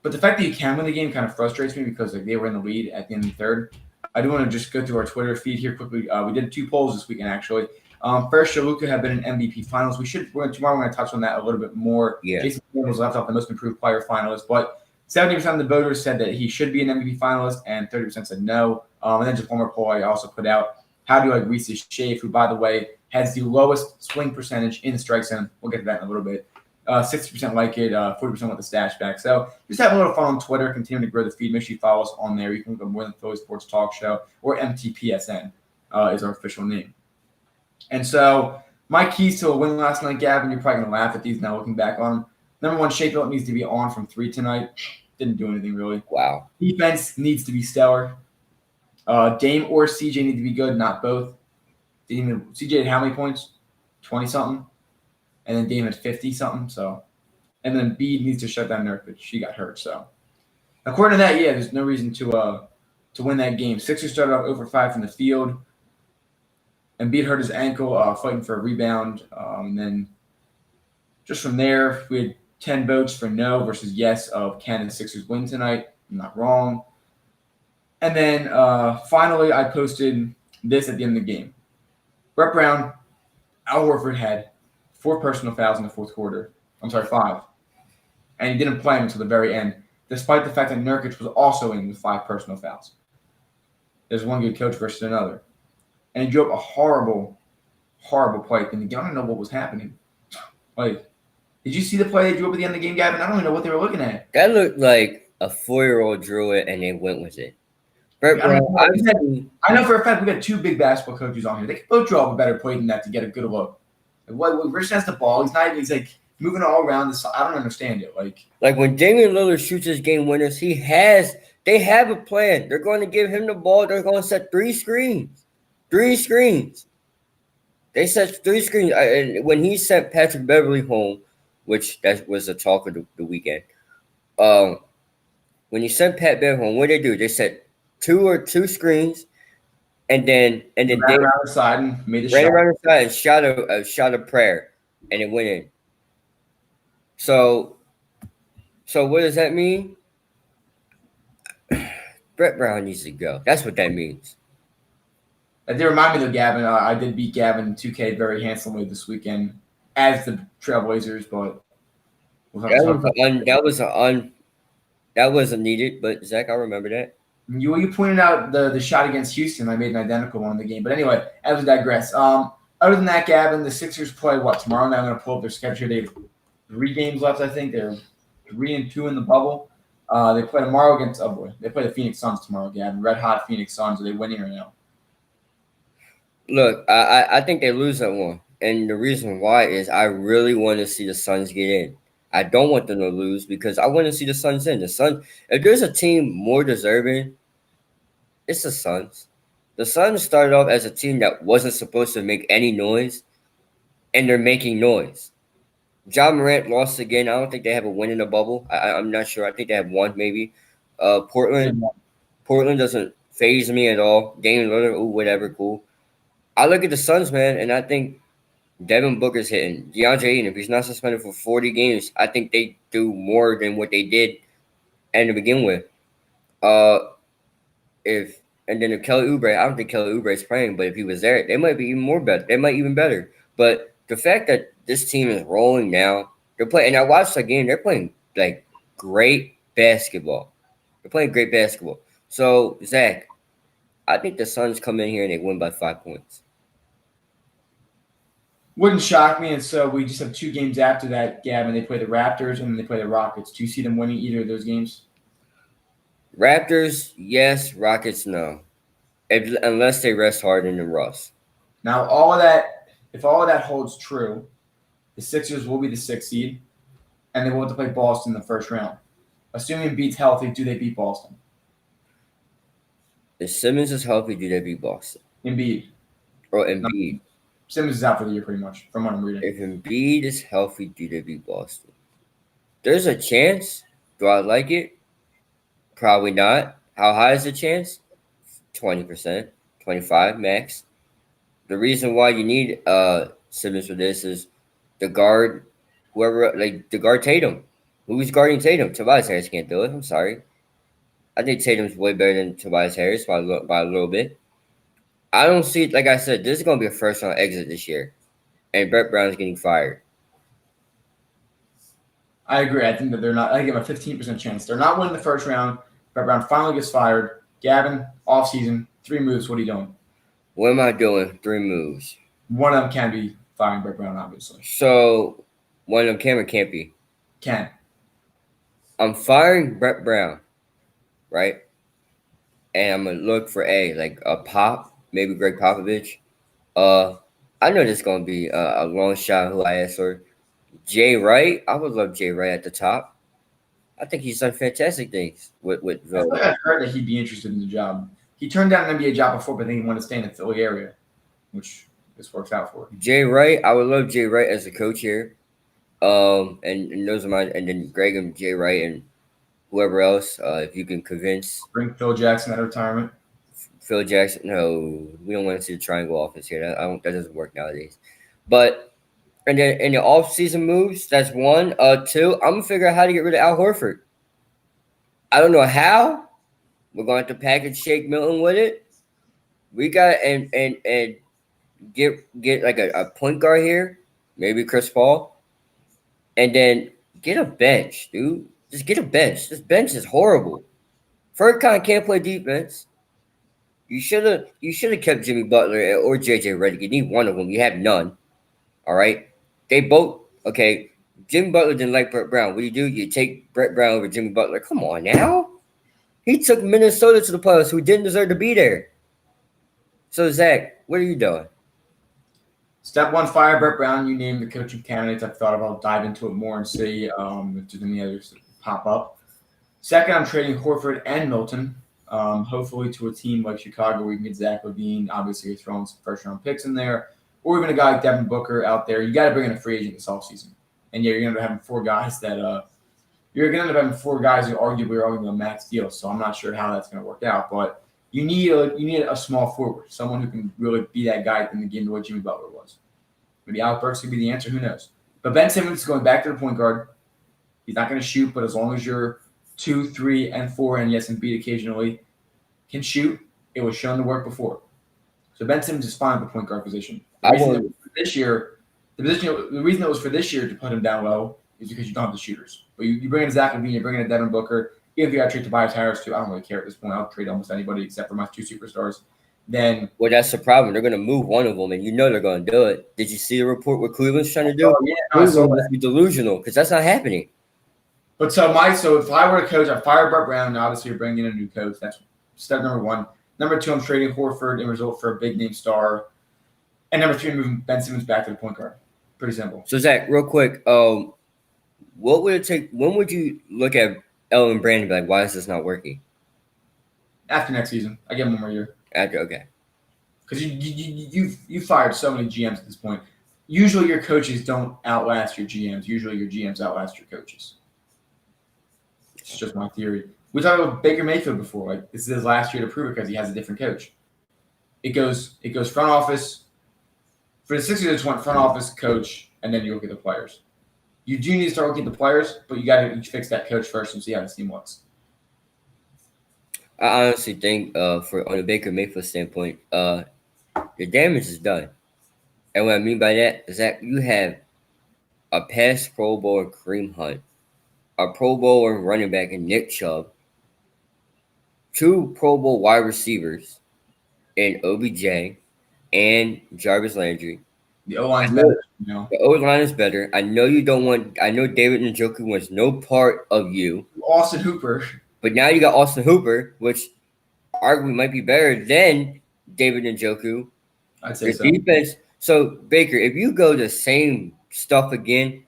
Speaker 1: But the fact that you can win the game kind of frustrates me because they were in the lead at the end of the third. I do want to just go through our Twitter feed here quickly. We did 2 polls this weekend, actually. First, Shaluka have been in MVP finals. Tomorrow we're going to touch on that a little bit more.
Speaker 2: Yeah.
Speaker 1: Jason Tatum was left off the most improved player finalist, but 70% of the voters said that he should be an MVP finalist, and 30% said no. And then just one more poll I also put out. How do you like Reese Shave, who, by the way, has the lowest swing percentage in the strike zone? We'll get to that in a little bit. 60% like it, 40% want the stash back. So just have a little fun on Twitter. Continue to grow the feed. Make sure you follow us on there. You can look at More Than Philly Sports Talk Show, or MTPSN is our official name. And so my keys to a win last night, Gavin, you're probably going to laugh at these now looking back on them. Number 1, Shea Phillip needs to be on from 3 tonight. Didn't do anything really.
Speaker 2: Wow.
Speaker 1: Defense needs to be stellar. Dame or CJ need to be good, not both. CJ had how many points? 20-something. And then Dame had 50-something. So, and then Embiid needs to shut down Nurkic. She got hurt. So, according to that, yeah, there's no reason to win that game. Sixers started off over 5 from the field. Embiid hurt his ankle, fighting for a rebound. And then just from there, we had 10 votes for no versus yes of can the Sixers win tonight. I'm not wrong. And then finally, I posted this at the end of the game. Brett Brown, Al Horford had 4 personal fouls in the fourth quarter. I'm sorry, 5. And he didn't play him until the very end, despite the fact that Nurkic was also in with 5 personal fouls. There's one good coach versus another. And he drew up a horrible, horrible play. And I don't know what was happening. Like, did you see the play they drew up at the end of the game, Gavin? I don't even know what they were looking at.
Speaker 2: That looked like a 4-year-old drew it and they went with it.
Speaker 1: I know for a fact we got 2 big basketball coaches on here. They could both draw up a better play than that to get a good look. Like, Rich has the ball. He's like moving all around. I don't understand it.
Speaker 2: Like when Damian Lillard shoots his game winners, they have a plan. They're going to give him the ball. They're going to set 3 screens. 3 screens. They set 3 screens. And when he sent Patrick Beverly home, which that was the talk of the weekend, when he sent Pat Beverly home, what did they do? They set 2 screens, and then
Speaker 1: ran around the side and made a shot.
Speaker 2: Ran around the side and shot a prayer, and it went in. So what does that mean? Brett Brown needs to go. That's what that means.
Speaker 1: That did remind me though, Gavin. I did beat Gavin in 2K very handsomely this weekend as the Trailblazers, but
Speaker 2: that wasn't needed. But Zach, I remember that.
Speaker 1: You pointed out the shot against Houston. I made an identical one in the game. But anyway, as we digress. Other than that, Gavin, the Sixers play tomorrow night? I'm going to pull up their schedule. They have 3 games left, I think. They're 3-2 in the bubble. They play tomorrow against they play the Phoenix Suns tomorrow, Gavin. Red hot Phoenix Suns. Are they winning or no?
Speaker 2: Look, I think they lose that one. And the reason why is I really want to see the Suns get in. I don't want them to lose because I want to see the Suns in. If there's a team more deserving, It's the Suns. The Suns started off as a team that wasn't supposed to make any noise, and they're making noise. John Morant lost again. I don't think they have a win in the bubble. I'm not sure. I think they have one maybe. Portland doesn't phase me at all. Damian Lillard, ooh, whatever, cool. I look at the Suns, man, and I think Devin Booker's hitting. DeAndre Ayton, if he's not suspended for 40 games, I think they do more than what they did and to begin with. If and then if Kelly Oubre, I don't think Kelly Oubre is playing, but if he was there, they might be even more better. They might even better. But the fact that this team is rolling now, they're playing. And I watched the game. They're playing like great basketball. They're playing great basketball. So Zach, I think the Suns come in here and they win by 5 points.
Speaker 1: Wouldn't shock me. And so we just have 2 games after that, Gavin. They play the Raptors and then they play the Rockets. Do you see them winning either of those games?
Speaker 2: Raptors, yes. Rockets, no. Unless they rest Harden and Russ.
Speaker 1: Now, if all of that holds true, the Sixers will be the 6th seed, and they will have to play Boston in the first round. Assuming Embiid's healthy, do they beat Boston?
Speaker 2: If Simmons is healthy, do they beat Boston?
Speaker 1: Embiid.
Speaker 2: Or Embiid?
Speaker 1: No, Simmons is out for the year pretty much, from what I'm reading.
Speaker 2: If Embiid is healthy, do they beat Boston? There's a chance. Do I like it? Probably not. How high is the chance? 20%, 25 max. The reason why you need Simmons for this is the guard, the guard Tatum. Who's guarding Tatum? Tobias Harris can't do it. I'm sorry. I think Tatum's way better than Tobias Harris by a little bit. I don't see it. Like I said, this is going to be a first round exit this year, and Brett Brown's getting fired.
Speaker 1: I agree. I think that they're not. I give them a 15% chance. They're not winning the first round. Brett Brown finally gets fired. Gavin, offseason, 3 moves. What are you doing?
Speaker 2: What am I doing? 3 moves.
Speaker 1: One of them can be firing Brett Brown, obviously.
Speaker 2: So one of them can or can't be?
Speaker 1: Can.
Speaker 2: I'm firing Brett Brown, right? And I'm gonna look for a Pop, maybe Greg Popovich. I know this is gonna be a long shot. Who I asked for, Jay Wright. I would love Jay Wright at the top. I think he's done fantastic things with.
Speaker 1: I've heard that he'd be interested in the job. He turned down an NBA job before, but then he wanted to stay in the Philly area, which this works out for.
Speaker 2: Jay Wright. I would love Jay Wright as a coach here. And those are mine. And then Greg and Jay Wright and whoever else, if you can convince.
Speaker 1: Bring Phil Jackson out of retirement.
Speaker 2: Phil Jackson. No, we don't want to see the triangle offense here. That doesn't work nowadays. But and then in the off-season moves, that's 1. 2, I'm gonna figure out how to get rid of Al Horford. I don't know how. We're going to package Shake Milton with it. We got and get like a point guard here, maybe Chris Paul, and then get a bench, dude. Just get a bench. This bench is horrible. Furkan can't play defense. You should have kept Jimmy Butler or JJ Redick. You need one of them. You have none. All right. They both okay. Jimmy Butler didn't like Brett Brown. What do? You take Brett Brown over Jimmy Butler. Come on now. He took Minnesota to the playoffs, who didn't deserve to be there. So Zach, what are you doing?
Speaker 1: Step 1, fire Brett Brown. You name the coaching candidates. I've thought about dive into it more and see if there's any others that pop up. Second, I'm trading Horford and Milton, hopefully to a team like Chicago where you can get Zach LaVine. Obviously, you're throwing some first-round picks in there, or even a guy like Devin Booker out there. You got to bring in a free agent this offseason. And yeah, you're going to have 4 guys that you're going to end up having 4 guys who arguably are going to a max deal. So I'm not sure how that's going to work out, but you need a small forward, someone who can really be that guy in the game the way Jimmy Butler was. Maybe Alec Burks could be the answer. Who knows? But Ben Simmons is going back to the point guard. He's not going to shoot, but as long as you're 2, 3, and 4, and yes, Embiid occasionally can shoot, it was shown to work before. So Ben Simmons is fine at the point guard position. The reason it was for this year to put him down low is because you don't have the shooters. But you bring in Zach LaVine, you bring in Devin Booker. Even if you got to trade Tobias Harris too, I don't really care at this point. I'll trade almost anybody except for my 2 superstars. Then,
Speaker 2: well, that's the problem. They're going to move one of them, and you know they're going to do it. Did you see the report what Cleveland's trying to do?
Speaker 1: Oh, yeah,
Speaker 2: Cleveland must be delusional because that's not happening.
Speaker 1: But so if I were a coach, I fire Brett Brown. Obviously, you're bringing in a new coach. That's step number 1. Number 2, I'm trading Horford in result for a big name star. And number 3, moving Ben Simmons back to the point guard. Pretty simple.
Speaker 2: So Zach, real quick, what would it take? When would you look at Elton Brand and be like, why is this not working?
Speaker 1: After next season, I give him 1 more year.
Speaker 2: Okay.
Speaker 1: Because you fired so many GMs at this point. Usually your coaches don't outlast your GMs. Usually your GMs outlast your coaches. It's just my theory. We talked about Baker Mayfield before. Like, this is his last year to prove it because he has a different coach. It goes front office. For the Sixers, it's one front office, coach, and then you look at the players. You do need to start looking at the players, but you got to fix that coach first and see how the team looks.
Speaker 2: I honestly think, on the Baker Mayfield standpoint, the damage is done. And what I mean by that is that you have a past Pro Bowler Kareem Hunt, a Pro Bowler running back in Nick Chubb, 2 Pro Bowl wide receivers in OBJ and Jarvis Landry.
Speaker 1: The O-line's better, you know.
Speaker 2: The O-line is better. I know you don't want. I know David Njoku wants no part of you.
Speaker 1: Austin Hooper.
Speaker 2: But now you got Austin Hooper, which arguably might be better than David Njoku.
Speaker 1: I'd say so.
Speaker 2: Defense. So Baker, if you go the same stuff again,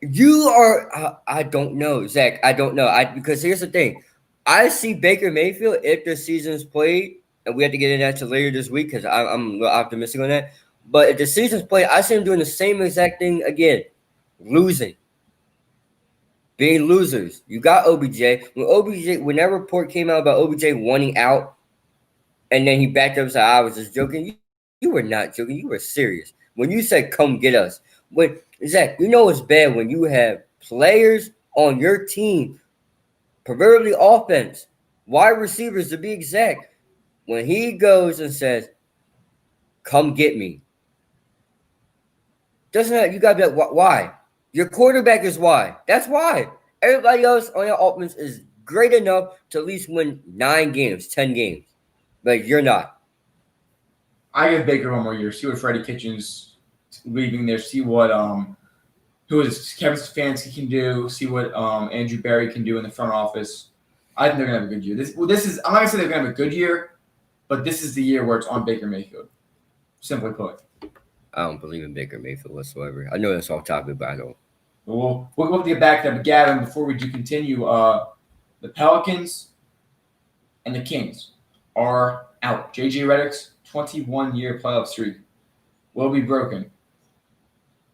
Speaker 2: you are. I don't know, Zach. I don't know. Because here's the thing. I see Baker Mayfield if the season's played, and we have to get into that to later this week because I'm a little optimistic on that. But if the season's played, I see him doing the same exact thing again, losing. Being losers. You got OBJ. When that report came out about OBJ wanting out, and then he backed up and said, I was just joking. You were not joking. You were serious. When you said, come get us. Zach, you know it's bad when you have players on your team, preferably offense, wide receivers to be exact. When he goes and says, come get me. You got to be like, why? Your quarterback is why. That's why. Everybody else on your offense is great enough to at least win 9 games, 10 games. But you're not.
Speaker 1: I give Baker 1 more year. See what Freddie Kitchens leaving there. See what Kevin Stefanski can do. See what Andrew Berry can do in the front office. I think they're gonna have a good year. I'm not gonna say they're gonna have a good year, but this is the year where it's on Baker Mayfield. Simply put.
Speaker 2: I don't believe in Baker Mayfield whatsoever. I know that's off topic, but I don't.
Speaker 1: We'll get back to that. But Gavin, before we do continue, the Pelicans and the Kings are out. JJ Redick's 21-year playoff streak will be broken.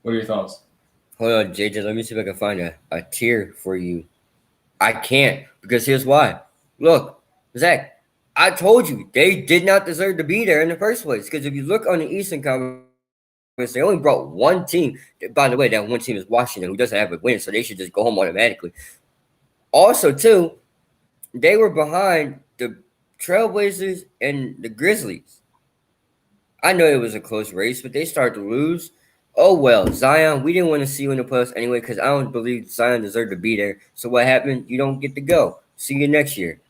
Speaker 1: What are your thoughts?
Speaker 2: Hold on, JJ. Let me see if I can find a tier for you. I can't because here's why. Look, Zach, I told you they did not deserve to be there in the first place. Because if you look on the Eastern Conference, they only brought one team. By the way, that one team is Washington, who doesn't have a win, so they should just go home automatically. Also, too, they were behind the Trailblazers and the Grizzlies. I know it was a close race, but they started to lose. Oh, well, Zion, we didn't want to see you in the playoffs anyway because I don't believe Zion deserved to be there. So what happened? You don't get to go. See you next year.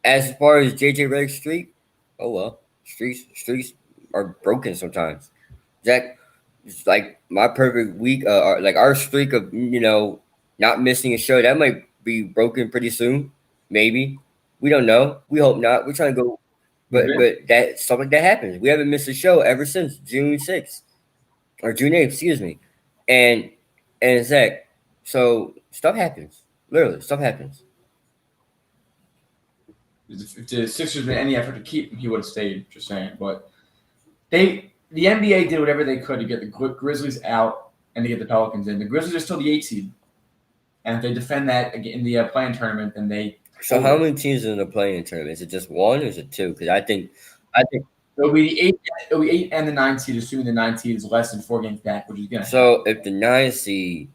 Speaker 2: As far as JJ Redick's streak, oh, well, streaks are broken sometimes. Zach, it's like my perfect week, like our streak of, not missing a show, that might be broken pretty soon. Maybe. We don't know. We hope not. We're trying to go. But that stuff like that happens. We haven't missed a show ever since June 6th. Or June 8th, excuse me. And Zach, so stuff happens. Literally, stuff happens.
Speaker 1: If the Sixers made any effort to keep him, he would have stayed, just saying. But the NBA did whatever they could to get the Grizzlies out and to get the Pelicans in. The Grizzlies are still the 8th seed. And if they defend that in the play-in tournament, then they...
Speaker 2: So how many teams are in the play-in tournament? Is it just 1 or is it 2? Because I think
Speaker 1: it'll be the 8th. It'll be 8 and the 9th seed, assuming the 9th seed is less than 4 games back, which is gonna.
Speaker 2: So if the 9th seed,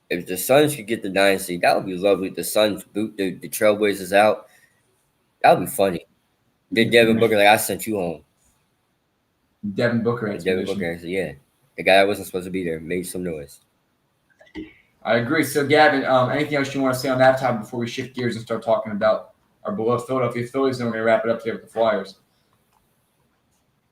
Speaker 2: if the Suns could get the 9th seed, that would be lovely. The Suns boot the Trailblazers out. That would be funny. Then Devin Booker, like I sent you home.
Speaker 1: Devin Booker.
Speaker 2: Devin Booker, yeah, the guy that wasn't supposed to be there made some noise.
Speaker 1: I agree. So, Gavin, anything else you want to say on that topic before we shift gears and start talking about our beloved Philadelphia Phillies? Then we're going to wrap it up today with the Flyers.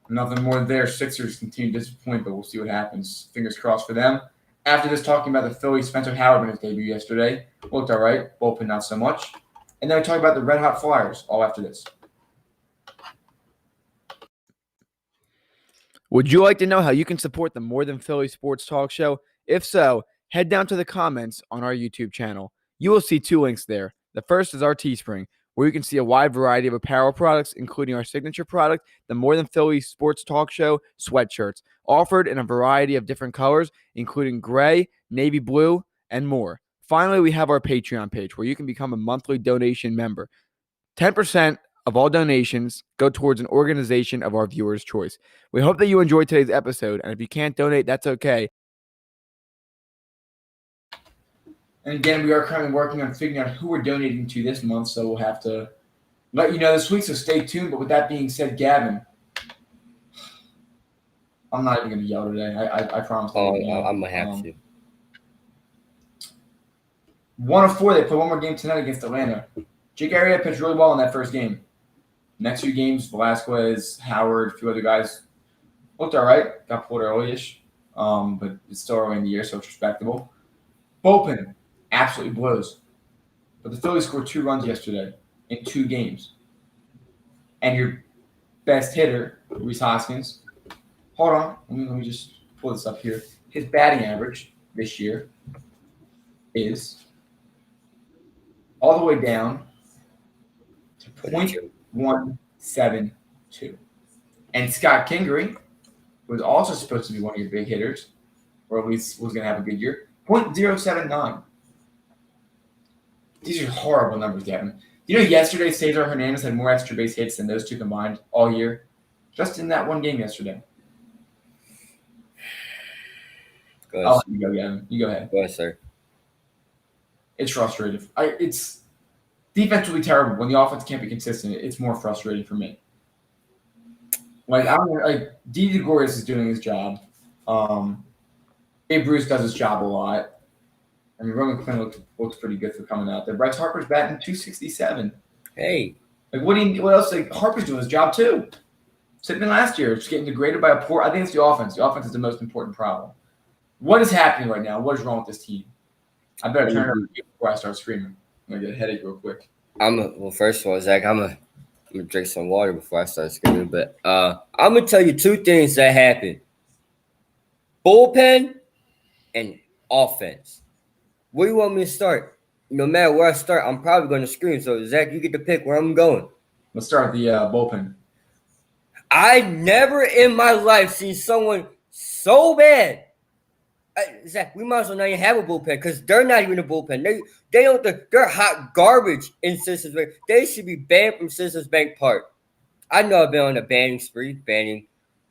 Speaker 1: Nothing more there. Sixers continue to disappoint, but we'll see what happens. Fingers crossed for them. After this, talking about the Phillies, Spencer Howard made his debut yesterday. Looked all right. Bullpen not so much. And then we talk about the Red Hot Flyers all after this.
Speaker 3: Would you like to know how you can support the More Than Philly Sports Talk Show? If so, head down to the comments on our YouTube channel. You will see 2 links there. The first is our Teespring, where you can see a wide variety of apparel products, including our signature product, the More Than Philly Sports Talk Show sweatshirts, offered in a variety of different colors, including gray, navy blue, and more. Finally, we have our Patreon page where you can become a monthly donation member. 10% of all donations go towards an organization of our viewers' choice. We hope that you enjoyed today's episode, and if you can't donate, that's okay.
Speaker 1: And again, we are currently working on figuring out who we're donating to this month, so we'll have to let you know this week, so stay tuned. But with that being said, Gavin, I'm not even going to yell today. I promise.
Speaker 2: I'm going to have to.
Speaker 1: 1 of 4, they play one more game tonight against Atlanta. Jake Arrieta pitched really well in that first game. Next few games, Velasquez, Howard, a few other guys looked all right. Got pulled early-ish, but it's still early in the year, so it's respectable. Bullpen absolutely blows. But the Phillies scored 2 runs yesterday in 2 games. And your best hitter, Rhys Hoskins, hold on, let me just pull this up here. His batting average this year is all the way down to .172. And Scott Kingery was also supposed to be one of your big hitters, or at least was going to have a good year, .079. These are horrible numbers, Gavin. You know, yesterday Cesar Hernandez had more extra base hits than those two combined all year, just in that one game yesterday.
Speaker 2: Go ahead.
Speaker 1: I'll let you go, Gavin. You go ahead.
Speaker 2: Go ahead, sir.
Speaker 1: It's frustrating. It's defensively terrible. When the offense can't be consistent, it's more frustrating for me. Didi Gregorius is doing his job. Gabe Bruce does his job a lot. I mean, Roman Quinn looks pretty good for coming out there. Bryce Harper's batting .267.
Speaker 2: Hey.
Speaker 1: What else? Harper's doing his job too. Sitting in last year, just getting degraded by a poor. I think it's the offense. The offense is the most important problem. What is happening right now? What is wrong with this team? I better turn it over to you before I start screaming. I'm gonna get a headache real quick.
Speaker 2: First of all, Zach, I'm gonna drink some water before I start screaming. But I'm gonna tell you 2 things that happened: bullpen and offense. Where do you want me to start? No matter where I start, I'm probably going to scream. So, Zach, you get to pick where I'm going.
Speaker 1: Let's start with the bullpen.
Speaker 2: I never in my life seen someone so bad. Zach, we might as well not even have a bullpen because they're not even a bullpen. They're hot garbage in Citizens Bank. They should be banned from Citizens Bank Park. I know I've been on a banning spree, banning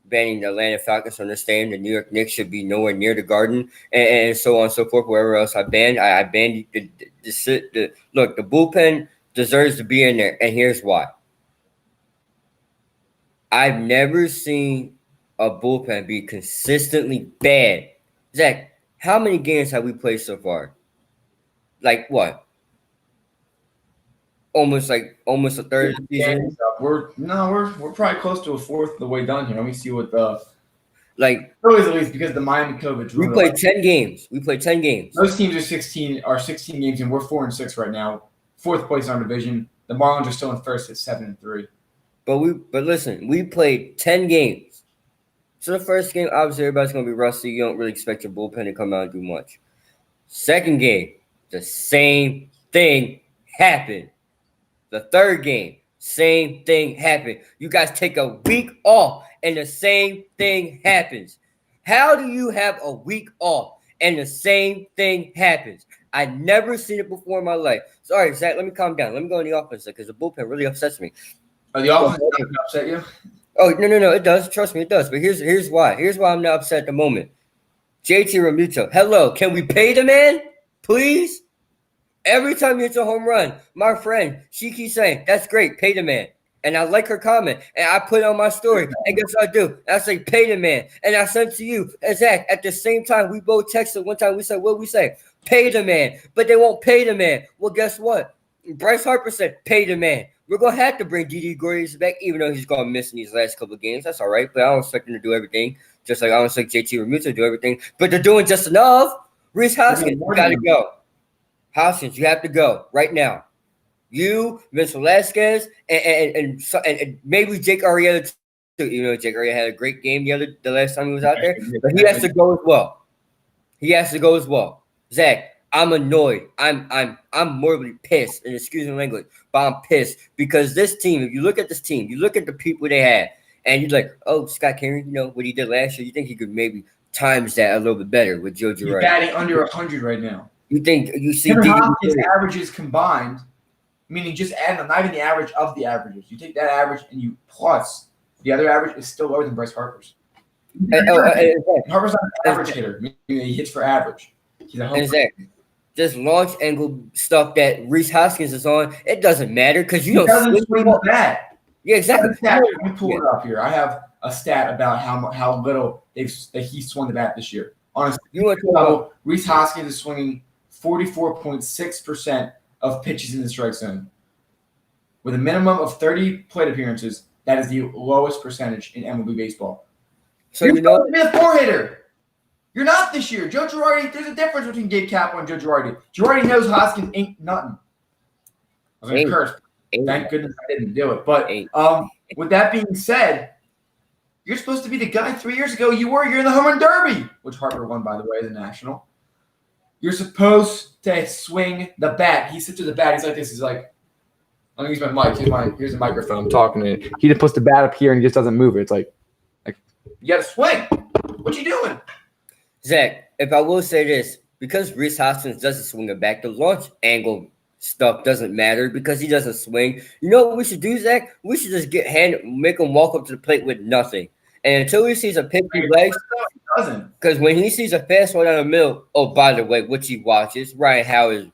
Speaker 2: the Atlanta Falcons from the stadium. The New York Knicks should be nowhere near the Garden, and so on and so forth. Wherever else I banned the bullpen deserves to be in there, and here's why. I've never seen a bullpen be consistently bad. Zach, how many games have we played so far? Like what? Almost a third of the season.
Speaker 1: We're probably close to a fourth of the way done here. Let me see what the
Speaker 2: Phillies
Speaker 1: at least because the Miami COVID.
Speaker 2: We played 10 games.
Speaker 1: Most teams are 16 games, and we're 4-6 right now. 4th place in our division. The Marlins are still in first at 7-3.
Speaker 2: But listen, we played 10 games. So the first game, obviously, everybody's gonna be rusty. You don't really expect your bullpen to come out and do much. Second game, the same thing happened. The third game, same thing happened. You guys take a week off, and the same thing happens. How do you have a week off, and the same thing happens? I never seen it before in my life. Sorry, Zach, let me calm down. Let me go in the offense because the bullpen really upsets me.
Speaker 1: The offense doesn't upset you?
Speaker 2: Oh, no, it does. Trust me, it does. But here's why. Here's why I'm not upset at the moment. JT Realmuto, hello, can we pay the man, please? Every time he hits a home run, my friend, she keeps saying, that's great, pay the man. And I like her comment, and I put it on my story. And guess what I do? I say, pay the man. And I sent to you, and Zach, at the same time, we both texted one time. We said, what we say? Pay the man. But they won't pay the man. Well, guess what? Bryce Harper said, pay the man. We're going to have to bring Didi Gregorius back, even though he's going to miss in these last couple of games. That's all right, but I don't expect him to do everything, just like I don't expect JT Realmuto to do everything. But they're doing just enough. Rhys Hoskins, you got to go. Hoskins, you have to go right now. You, Vince Velasquez, and maybe Jake Arrieta too. You know, Jake Arrieta had a great game the last time he was out there, but he has to go as well. Zach, I'm annoyed. I'm morbidly pissed, and excuse my language, but I'm pissed because this team, if you look at this team, you look at the people they have, and you're like, oh, Scott Henry, what he did last year, you think he could maybe times that a little bit better with Joe
Speaker 1: He's
Speaker 2: Girardi.
Speaker 1: batting under 100 right now.
Speaker 2: You think you see
Speaker 1: Him and
Speaker 2: Didi
Speaker 1: Hopkins' averages combined, meaning just add not even the average of the averages. You take that average and you plus the other average is still lower than Bryce Harper's. Harper's not an average hitter, meaning he hits for average. He's a home run.
Speaker 2: Just launch angle stuff that Reese Hoskins is on, it doesn't matter because you
Speaker 1: He
Speaker 2: don't
Speaker 1: doesn't swing the bat.
Speaker 2: Yeah, exactly.
Speaker 1: Let me pull it up here. I have a stat about how little that he swung the bat this year. Honestly, Reese Hoskins is swinging 44.6% of pitches in the strike zone. With a minimum of 30 plate appearances, that is the lowest percentage in MLB baseball.
Speaker 2: So
Speaker 1: you're supposed to be a four-hitter. You're not this year. Joe Girardi, there's a difference between Gabe Kapler and Joe Girardi. Girardi knows Hoskins ain't nothing. I was going to curse. Thank goodness I didn't do it. But with that being said, you're supposed to be the guy 3 years ago you're in the home run derby, which Harper won, by the way, the national. You're supposed to swing the bat. He sits with the bat. He's like this. He's like, I'm going to use my mic. Here's the microphone. I'm talking to it. He just puts the bat up here and he just doesn't move it. It's like you got to swing. What you doing?
Speaker 2: Zach, if I will say this, because Reese Hoskins doesn't swing it back, the launch angle stuff doesn't matter because he doesn't swing. You know what we should do, Zach? We should just make him walk up to the plate with nothing. And until he sees a pitch he likes, because when he sees a fastball down the middle, oh, by the way, which he watches, Ryan Howard is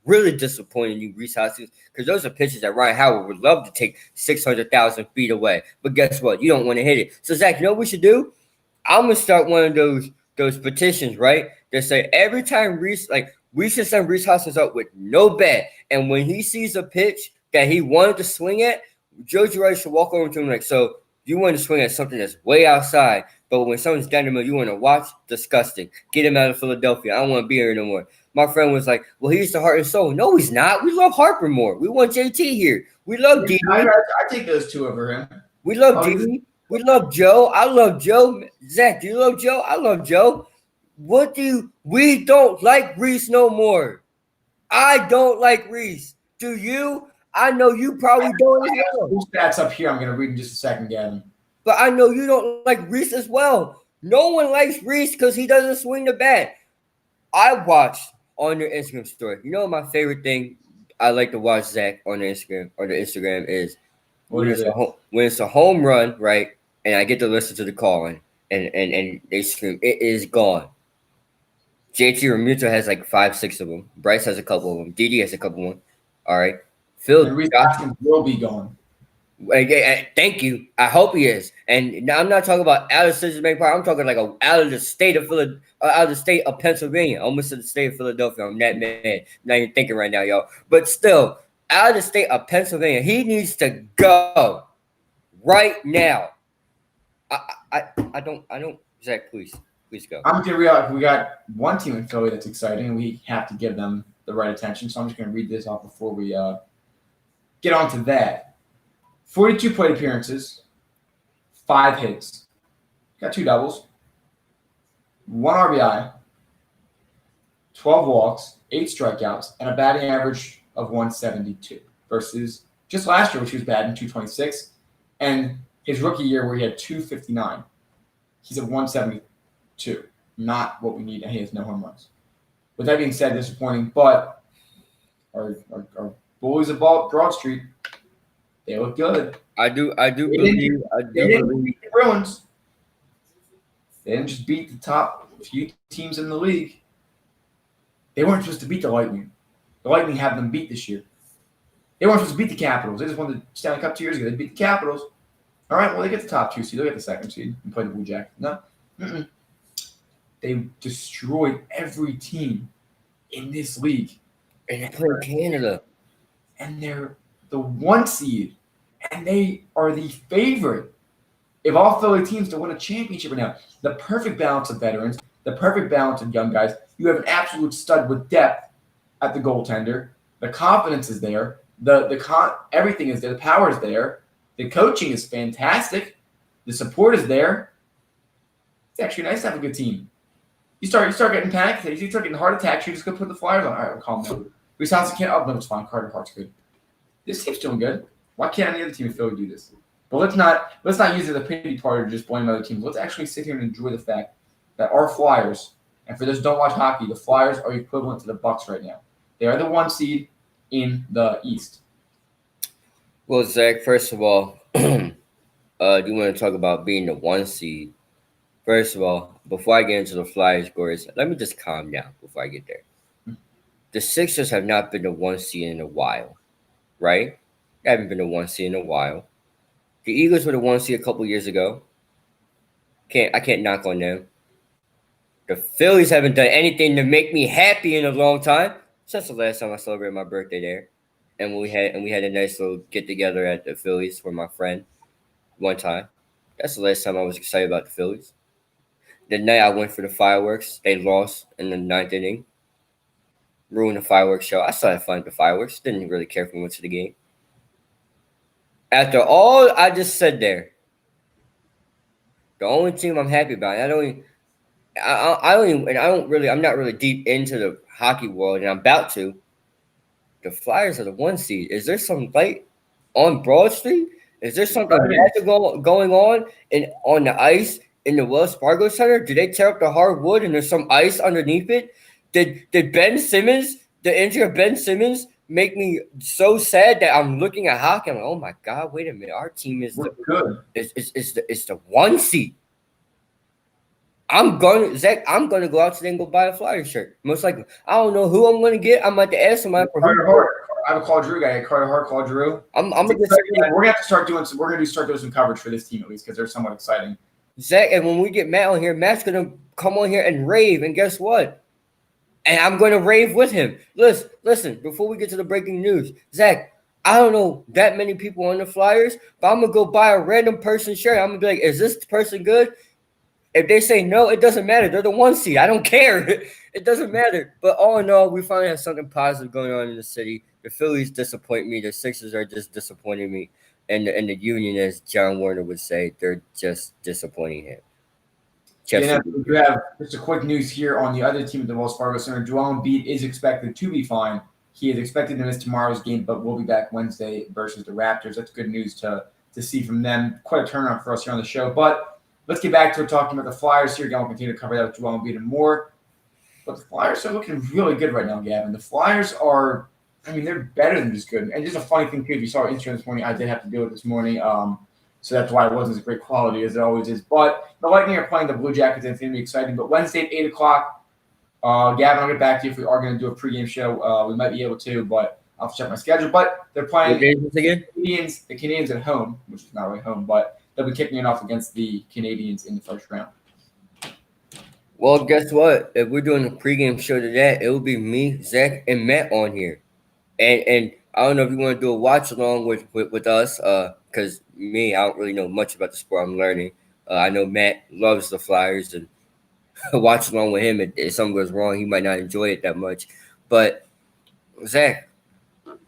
Speaker 2: really disappointing you, Reese Hoskins, because those are pitches that Ryan Howard would love to take 600,000 feet away. But guess what? You don't want to hit it. So, Zach, you know what we should do? I'm going to start one of those petitions, right? That say every time we should send Reese Hoskins up with no bat. And when he sees a pitch that he wanted to swing at, Joe Girardi should walk over to him like, so you want to swing at something that's way outside, but when someone's down the middle, you want to watch? Disgusting. Get him out of Philadelphia. I don't want to be here no more. My friend was like, well, he's the heart and soul. No, he's not. We love Harper more. We want JT here. We love Didi.
Speaker 1: I take those two over him.
Speaker 2: We love Didi. We love Joe. I love Joe. Zach, do you love Joe? I love Joe. We don't like Reese no more. I don't like Reese. Do you? I know you probably don't.
Speaker 1: I have full stats up here. I'm going to read in just a second, Gavin.
Speaker 2: But I know you don't like Reese as well. No one likes Reese because he doesn't swing the bat. I watched on their Instagram story. You know my favorite thing I like to watch, Zach, on the Instagram is when it's a home run, right? And I get to listen to the calling, and they scream, "It is gone." JT Realmuto has like 5-6 of them. Bryce has a couple of them. Didi has a couple of them. All right. Phil
Speaker 1: Johnson will be gone.
Speaker 2: Thank you. I hope he is. And now I'm not talking about out of Cincinnati Park. I'm talking like out of the state of out of the state of Pennsylvania. Almost to the state of Philadelphia. I'm that mad. I'm not even thinking right now, y'all. But still, out of the state of Pennsylvania, he needs to go right now. I don't. Zach, please go.
Speaker 1: I'm gonna read out. We got one team in Philly that's exciting, and we have to give them the right attention. So I'm just gonna read this off before we get on to that. 42 plate appearances, 5 hits, got 2 doubles, 1 RBI, 12 walks, 8 strikeouts, and a batting average of 172 versus just last year, which he was batting 226, and his rookie year where he had 259. He's at 172. Not what we need, and he has no home runs. With that being said, disappointing, but our bullies of Broad Street, they look good.
Speaker 2: I do believe
Speaker 1: the Bruins. They didn't just beat the top few teams in the league. They weren't supposed to beat the Lightning. The Lightning have them beat this year. They weren't supposed to beat the Capitals. They just won the Stanley Cup 2 years ago. They beat the Capitals. All right, well, they get the top 2 seed. They'll get the second seed and play the Blue Jackets. No. Mm-mm. They destroyed every team in this league.
Speaker 2: And they play in Canada.
Speaker 1: And they're the 1 seed. And they are the favorite of all Philly teams to win a championship right now. The perfect balance of veterans, the perfect balance of young guys. You have an absolute stud with depth at the goaltender. The confidence is there. Everything is there. The power is there. The coaching is fantastic. The support is there. It's actually nice to have a good team. You start getting panic attacks. You start getting heart attacks. You just go put the Flyers on. All right, we'll calm down. Wisconsin can't. Oh, no, it's fine. Carter Hart's good. This team's doing good. Why can't any other team in Philly do this? But let's not use it as a pity party to just blame other teams. Let's actually sit here and enjoy the fact that our Flyers, and for those who don't watch hockey, the Flyers are equivalent to the Bucks right now. They are the 1 seed in the East.
Speaker 2: Well, Zach, first of all, do you want to talk about being the 1 seed? First of all, before I get into the Flyers scores, let me just calm down before I get there. The Sixers have not been the 1 seed in a while, right? They haven't been the 1 seed in a while. The Eagles were the 1 seed a couple years ago. I can't knock on them. The Phillies haven't done anything to make me happy in a long time since the last time I celebrated my birthday there, and we had a nice little get together at the Phillies for my friend one time. That's the last time I was excited about the Phillies. The night I went for the fireworks, they lost in the 9th inning. Ruined the fireworks show. I still had fun at the fireworks. Didn't really care if we went to the game. After all I just said there, the only team I'm happy about, I'm not really deep into the hockey world, and I'm about to. The Flyers are the 1 seed. Is there some light on Broad Street? Is there something magical going on on the ice in the Wells Fargo Center? Did they tear up the hardwood and there's some ice underneath it? Did Ben Simmons, the injury of Ben Simmons, make me so sad that I'm looking at hockey? I'm like, oh my God, wait a minute. Our team is
Speaker 1: good.
Speaker 2: It's the 1 seed. I'm gonna go out today and go buy a Flyers shirt. Most likely. I don't know who I'm gonna get. I'm about to ask somebody for
Speaker 1: Carter Hart. I have a call Drew guy. Carter Hart, call Drew.
Speaker 2: We're
Speaker 1: gonna have to start doing some coverage for this team at least because they're somewhat exciting.
Speaker 2: Zach, and when we get Matt on here, Matt's gonna come on here and rave, and guess what? And I'm gonna rave with him. Listen, before we get to the breaking news, Zach, I don't know that many people on the Flyers, but I'm gonna go buy a random person shirt. I'm gonna be like, is this person good? If they say no, it doesn't matter. They're the 1 seed. I don't care. It doesn't matter. But all in all, we finally have something positive going on in the city. The Phillies disappoint me. The Sixers are just disappointing me. And the Union, as John Warner would say, they're just disappointing him.
Speaker 1: You have just a quick news here on the other team at the Wells Fargo Center. Joel Embiid is expected to be fine. He is expected to miss tomorrow's game, but will be back Wednesday versus the Raptors. That's good news to see from them. Quite a turnaround for us here on the show. But let's get back to talking about the Flyers here. Again, we'll continue to cover that with Joel Embiid and more. But the Flyers are looking really good right now, Gavin. The Flyers are, they're better than just good. And just a funny thing, too, if you saw our Instagram this morning, I did have to do it this morning. So that's why it wasn't as great quality as it always is. But the Lightning are playing the Blue Jackets, and it's going to be exciting. But Wednesday at 8 o'clock, Gavin, I'll get back to you if we are going to do a pregame show. We might be able to, but I'll have to check my schedule. But they're playing the Canadians at home, which is not really home, but they'll be kicking it off against the Canadians in the first round.
Speaker 2: Well, guess what? If we're doing a pregame show to that, it will be me, Zach, and Matt on here. And I don't know if you want to do a watch along with us, because me, I don't really know much about the sport. I'm learning. I know Matt loves the Flyers, and watch along with him. If something goes wrong, he might not enjoy it that much. But Zach,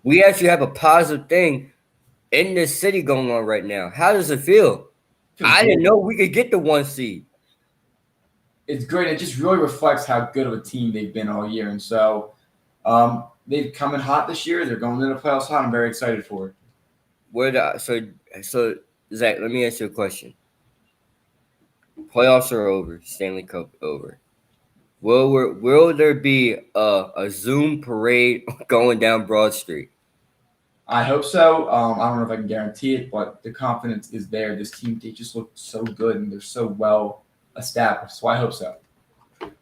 Speaker 2: we actually have a positive thing in this city going on right now. How does it feel? I didn't know we could get the 1 seed.
Speaker 1: It's great. It just really reflects how good of a team they've been all year. And so they've come in hot this year. They're going into the playoffs hot. I'm very excited for it.
Speaker 2: So Zach, let me ask you a question. Playoffs are over. Stanley Cup over. Will there be a Zoom parade going down Broad Street?
Speaker 1: I hope so. I don't know if I can guarantee it, but the confidence is there. This team, they just look so good, and they're so well established. So I hope so.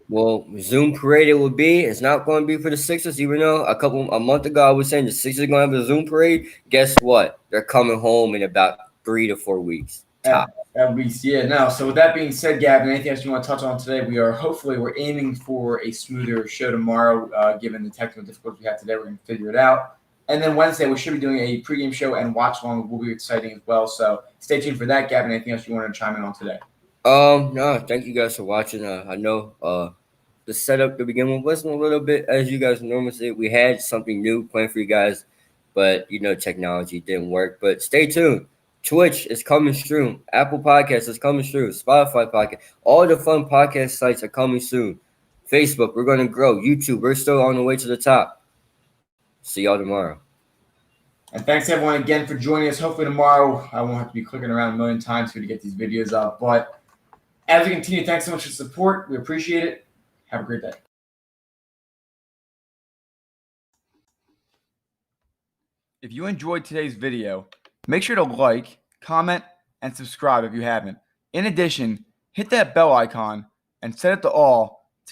Speaker 2: Well, Zoom parade it will be. It's not going to be for the Sixers, even though a month ago I was saying the Sixers are going to have a Zoom parade. Guess what? They're coming home in about 3 to 4 weeks.
Speaker 1: At least, yeah. Now, so with that being said, Gavin, anything else you want to touch on today? We're aiming for a smoother show tomorrow, given the technical difficulties we have today. We're going to figure it out. And then Wednesday, we should be doing a pregame show and watch along will be exciting as well. So stay tuned for that. Gavin, anything else you want to chime in on today?
Speaker 2: No, thank you guys for watching. I know the setup to begin with wasn't a little bit as you guys normally say. We had something new planned for you guys, but technology didn't work. But stay tuned. Twitch is coming soon. Apple Podcasts is coming soon. Spotify podcast. All the fun podcast sites are coming soon. Facebook, we're going to grow. YouTube, we're still on the way to the top. See y'all tomorrow.
Speaker 1: And thanks everyone again for joining us. Hopefully tomorrow I won't have to be clicking around a million times for you to get these videos up. But as we continue, thanks so much for the support. We appreciate it. Have a great day. If you enjoyed today's video, make sure to like, comment, and subscribe if you haven't. In addition, hit that bell icon and set it to all